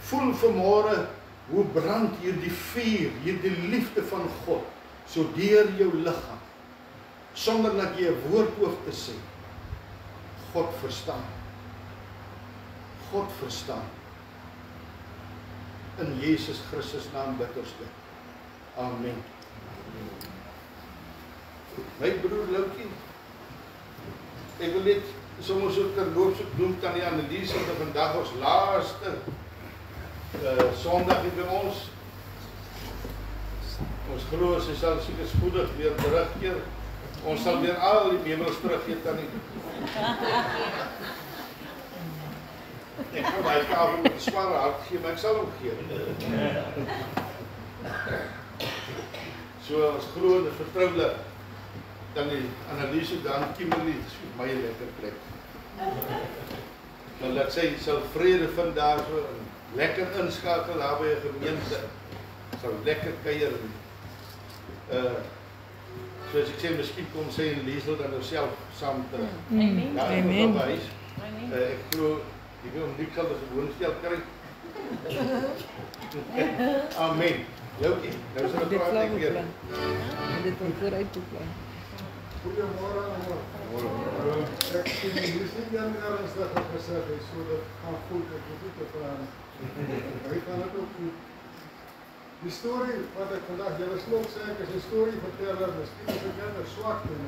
Voel vanmôre hoe brand hierdie vuur, hierdie liefde van God, so deur jou liggaam, sonder dat jy 'n woord hoef te sê. God verstaan. God verstaan. In Jesus Christus naam bid ons dit. Amen. My broer Loukie, ek wil net sommer so terloops doen kan die analise van vandag ons laaste Sondag hier by ons. Ons glo sy sal seker spoedig weer terugkeer. Ons sal weer al die meubels teruggee aan die. Ek wil baie kavel met sware hart gee, maar ek sal hom gee. So ons glo en vertroue dan die analise dan Kimberley is vir my 'n lekker plek. Maar laat sy sal vrede vind daar so en lekker inskakel daar by 'n gemeente. Sal lekker kuier. Soos ek sê, miskien kom sy en Liesel dan self saam terug. Amen. Ja, Amen. Ek glo ek wil nie kan die woonstel kry. Amen. Loukie, nou sal ek Dit praat flauw ek weer. beplan. Dit wil vooruit beplan. Goeiemôre almal. Ek sien hier sien dan ernstig op gesê, so dat gaan goed, ek moet nie te vra nie. Hy gaan dit ook goed. Die storie wat ek vandag julle slot sê, ek is 'n storieverteller, miskien is ek net 'n swak ding.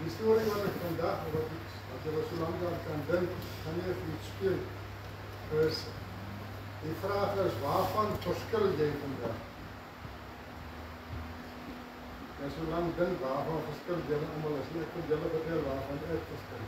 Die storie wat ek vandag wat julle so lank aan kan dink, gaan nie vir iets speel. Dus die vraag is, waarvan verskil jy vandag? En so lang dink, waarvan verskil julle almal as nie ek kan julle vertel waarvan ek verskil.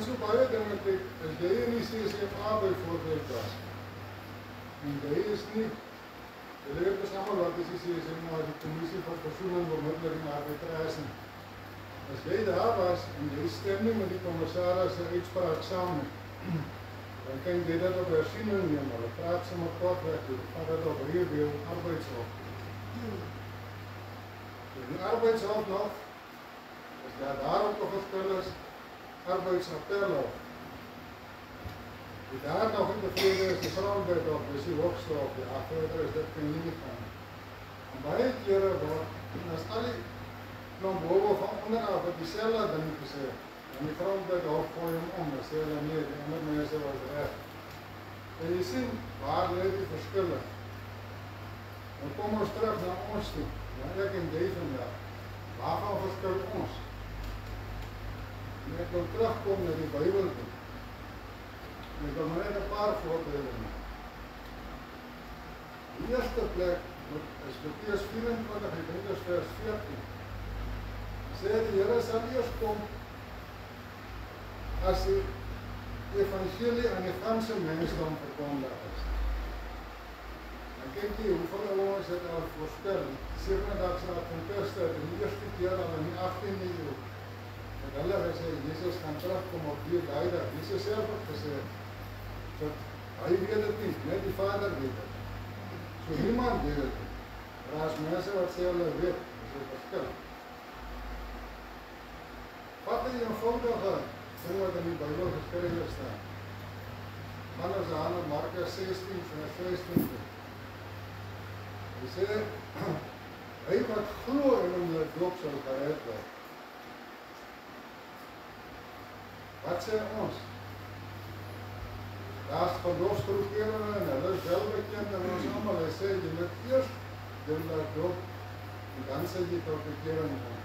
So baie dinge kyk, as jy in die CCFA byvoorbeeld was, en jy is nie Julle weet mos almal wat is die kommissie vir versoening, bemiddeling en arbitrage. As jy daar was en jy stem nie met die commissaris se uitspraak saam nie, dan kan jy dit op hersiening neem, hulle praat sommer kortweg toe, vat dit op review arbeidshof. Die arbeidshof nog, as daar ook 'n verskil is, arbeidsappelhof. Die daar nog in tevrede is die grondwethof, dis die hoogste hof, die verder is dit kan nie gaan. En baie kere word, en as al die van boven van onderaf wat dieselfde ding gesê, en die grondwethof gooi hom om, dan sê hulle nee, die ander mense was reg. En jy sien, waar lê die verskille? Dan kom ons terug na ons toe, na ek en jy vandag. Waar gaan verskil ons? En ek wil terugkom na die Bybel toe. En ek wil net 'n paar voorbeelde maak. Die eerste plek is Matteus 24, ek dink dit is vers 14. Sê die Here sal eers kom as die evangelie aan die ganse mensdom verkondig is. En kyk jy, hoeveel ouens het al voorspel, die 7-daagse Adventiste, die eerste keer al in die 18de eeu, dat hulle gesê, Jesus gaan terugkom op die dag. Jesus self het gesê, so, hy weet het nie, net die Vader weet het. So niemand weet het nie. Maar as mense wat sê hulle weet, is het verskil. Wat die eenvoudige ding wat in die Bybel geskrywe staan? Man is aan Markus 16 vers 16. Hy sê, hy wat glo en hom doop sal gered word. Wat sê ons? Daar is geloofsgroeperinge en hulle is wel bekend en ons allemaal. Hy sê, jy moet eers jou laat doop en dan sê jy tot bekering kom.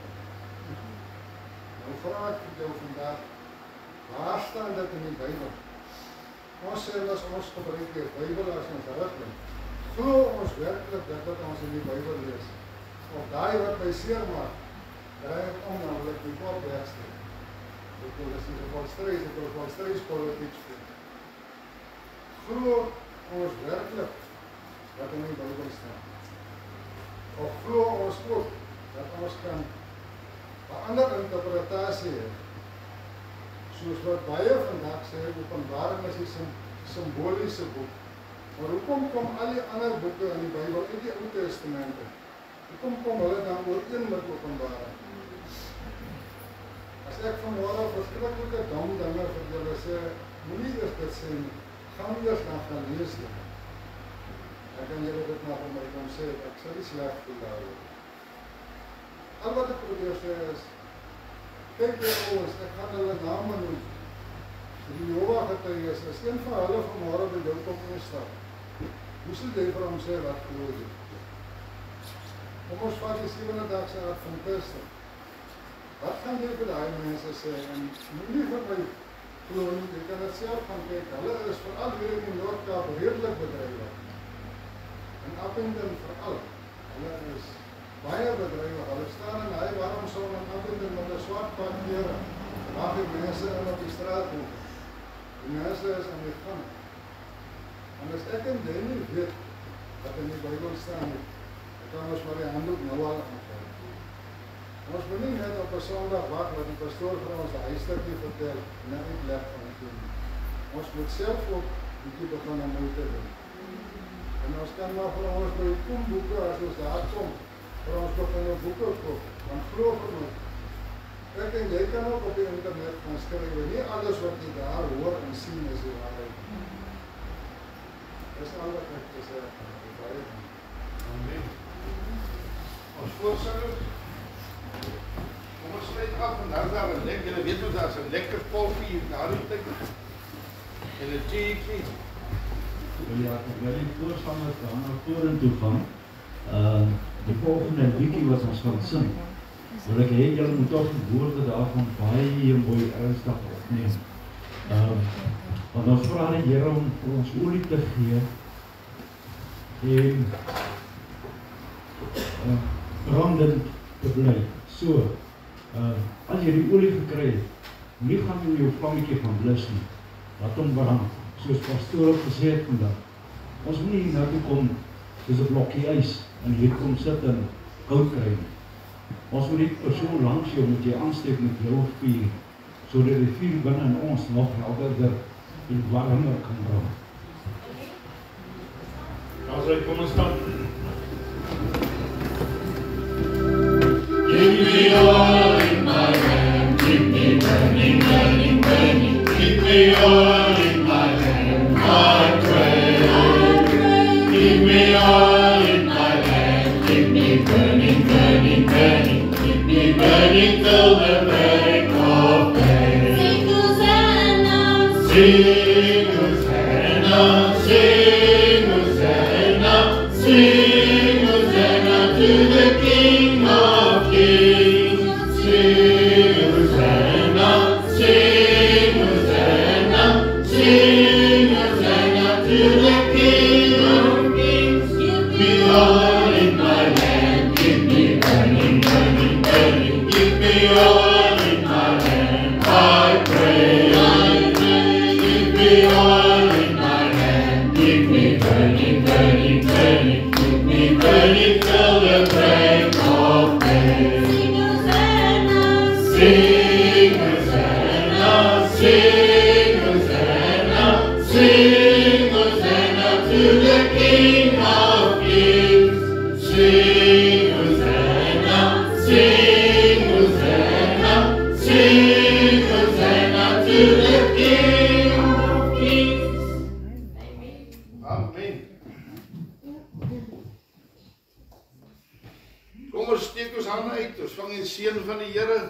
Nou vraag ek jou vandag, waar staan dit in die Bybel? Ons sê as ons gebruik die Bybel as ons rigting. Glo ons werklik dat wat ons in die Bybel lees? Of daai wat my seer maak, draai ek om dan wil ek die kop wegsteek. Ek wil dis nie volstreyspolitiek speel. Glo ons werklik wat in die Bybel staan? Of glo ons ook dat ons kan 'n ander interpretasie hê? Soos wat baie vandag sê, Openbaring is die simboliese boek. Maar hoekom kom al die ander boeke in die Bybel, in die Ou Testamente? Hoekom kom hulle dan ooreen met Openbaring? As ek vanmôre verskriklike dom dinge vir julle sê, moenie eers dit sê nie. Gaan eers dan gaan lees dit. Ek kan julle dit maar vir my kom sê, ek sal nie sleg voel daaroor. Al wat ek probeer sê is, kyk jy ouens, ek gaan hulle name noem. Die Jehovah getuies is een van hulle vanmôre by jou kom instap. Hoe sal jy vir hom sê wat glo jy? Kom ons vat die 7-daagse Adventiste. Wat gaan jy vir daai mense sê? En moenie vir my glo nie, jy kan dit self gaan kyk. Hulle is veral hier in die Noord-Kaap redelik bedrywig. En Appington veral. Hulle is baie bedrywig. Hulle staan in hy warm son in Appington met 'n swart pak klere. Waar die mense in op die straat loop. Die mense is aan die gang. En as ek en jy nie weet wat in die Bybel staan nie, dan kan ons maar die handdoek nou al aanval. Ons moet nie net op 'n Sondag wag wat die pastoor vir ons 'n huisstukkie vertel en uitleg van die doen. Ons moet self ook bietjie begin om moeite doen. En ons kan maar vir ons by die komboeke, as ons daar kom, vir ons begin op boeke koop, dan glo vir my. Ek en jy kan ook op die internet gaan skryf, nie alles wat jy daar hoor en sien is die waarheid. Dis al wat ek te sê. Amen. Ons voorsitter, kom ons sluit af en nou daar een lekker, julle weet wat daar is een lekker koffie hier na die tyd. En een theekie. Ja, ek wil die voorstanders dan na vorentoe gaan. Die volgende liedjie wat ons gaan sing, wil ek hê julle moet toch die woorde daarvan baie mooi ernstig opneem. Want ons vra die Here om ons olie te gee en brandend te bly. So, as jy die olie gekry het, nie gaan jy jou vlammetjie gaan blus nie. Laat hom brand, soos pastoor gesê het vandag. Ons moet nie nou toe kom soos 'n blokkie ys en hier kom sit en koud kry nie. Ons moet die persoon langs jou moet jy aansteek met jou vuur, sodat die vuur binne in ons nog helderder en warmer kan brand. Alright, kom ons staan. Give me all in my hand, keep me burning, burning, burning. Keep me all in my hand, I pray. Keep me all in my hand, keep me burning, burning, burning. Keep me burning till the break of day. Sing Hosanna, sing Hosanna, sing Hosanna, sing Hosanna to the King of Kings. Sing Hosanna, sing Hosanna, sing Hosanna to the King of Kings. Give me all in my hand, keep me burning, burning, burning. Give me all in my hand, I pray, I pray. Give me all in my hand, keep me burning, burning, burning. Keep me burning till the break of day. Sing Hosanna, sing Hosanna, sing Hosanna, sing Hosanna to the King of Kings. Sing Hosanna, sing Hosanna, sing Hosanna to the King of Kings. Amen. Kom ons steek ons hande uit, ons vang die seën van die Here.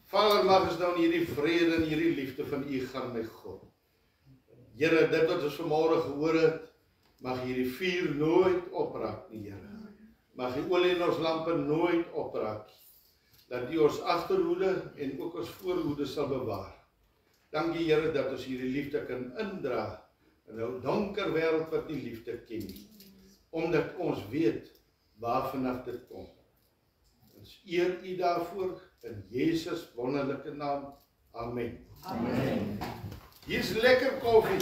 Vader, mag ons nou in hierdie vrede en hierdie liefde van U gaan, my God. Here, dit wat ons vanmôre gehoor het, mag hierdie vuur nooit opraak nie, Here. Mag die olie in ons lampe nooit opraak. Dat U ons agterhoede en ook ons voorhoede sal bewaar. Dankie, Here, dat ons hierdie liefde kan indra in 'n donker wêreld wat nie liefde ken nie. Omdat ons weet waarvanaf dit kom. Ons eer U daarvoor in Jesus wonderlike naam. Amen. Amen. Hier's lekker koffie.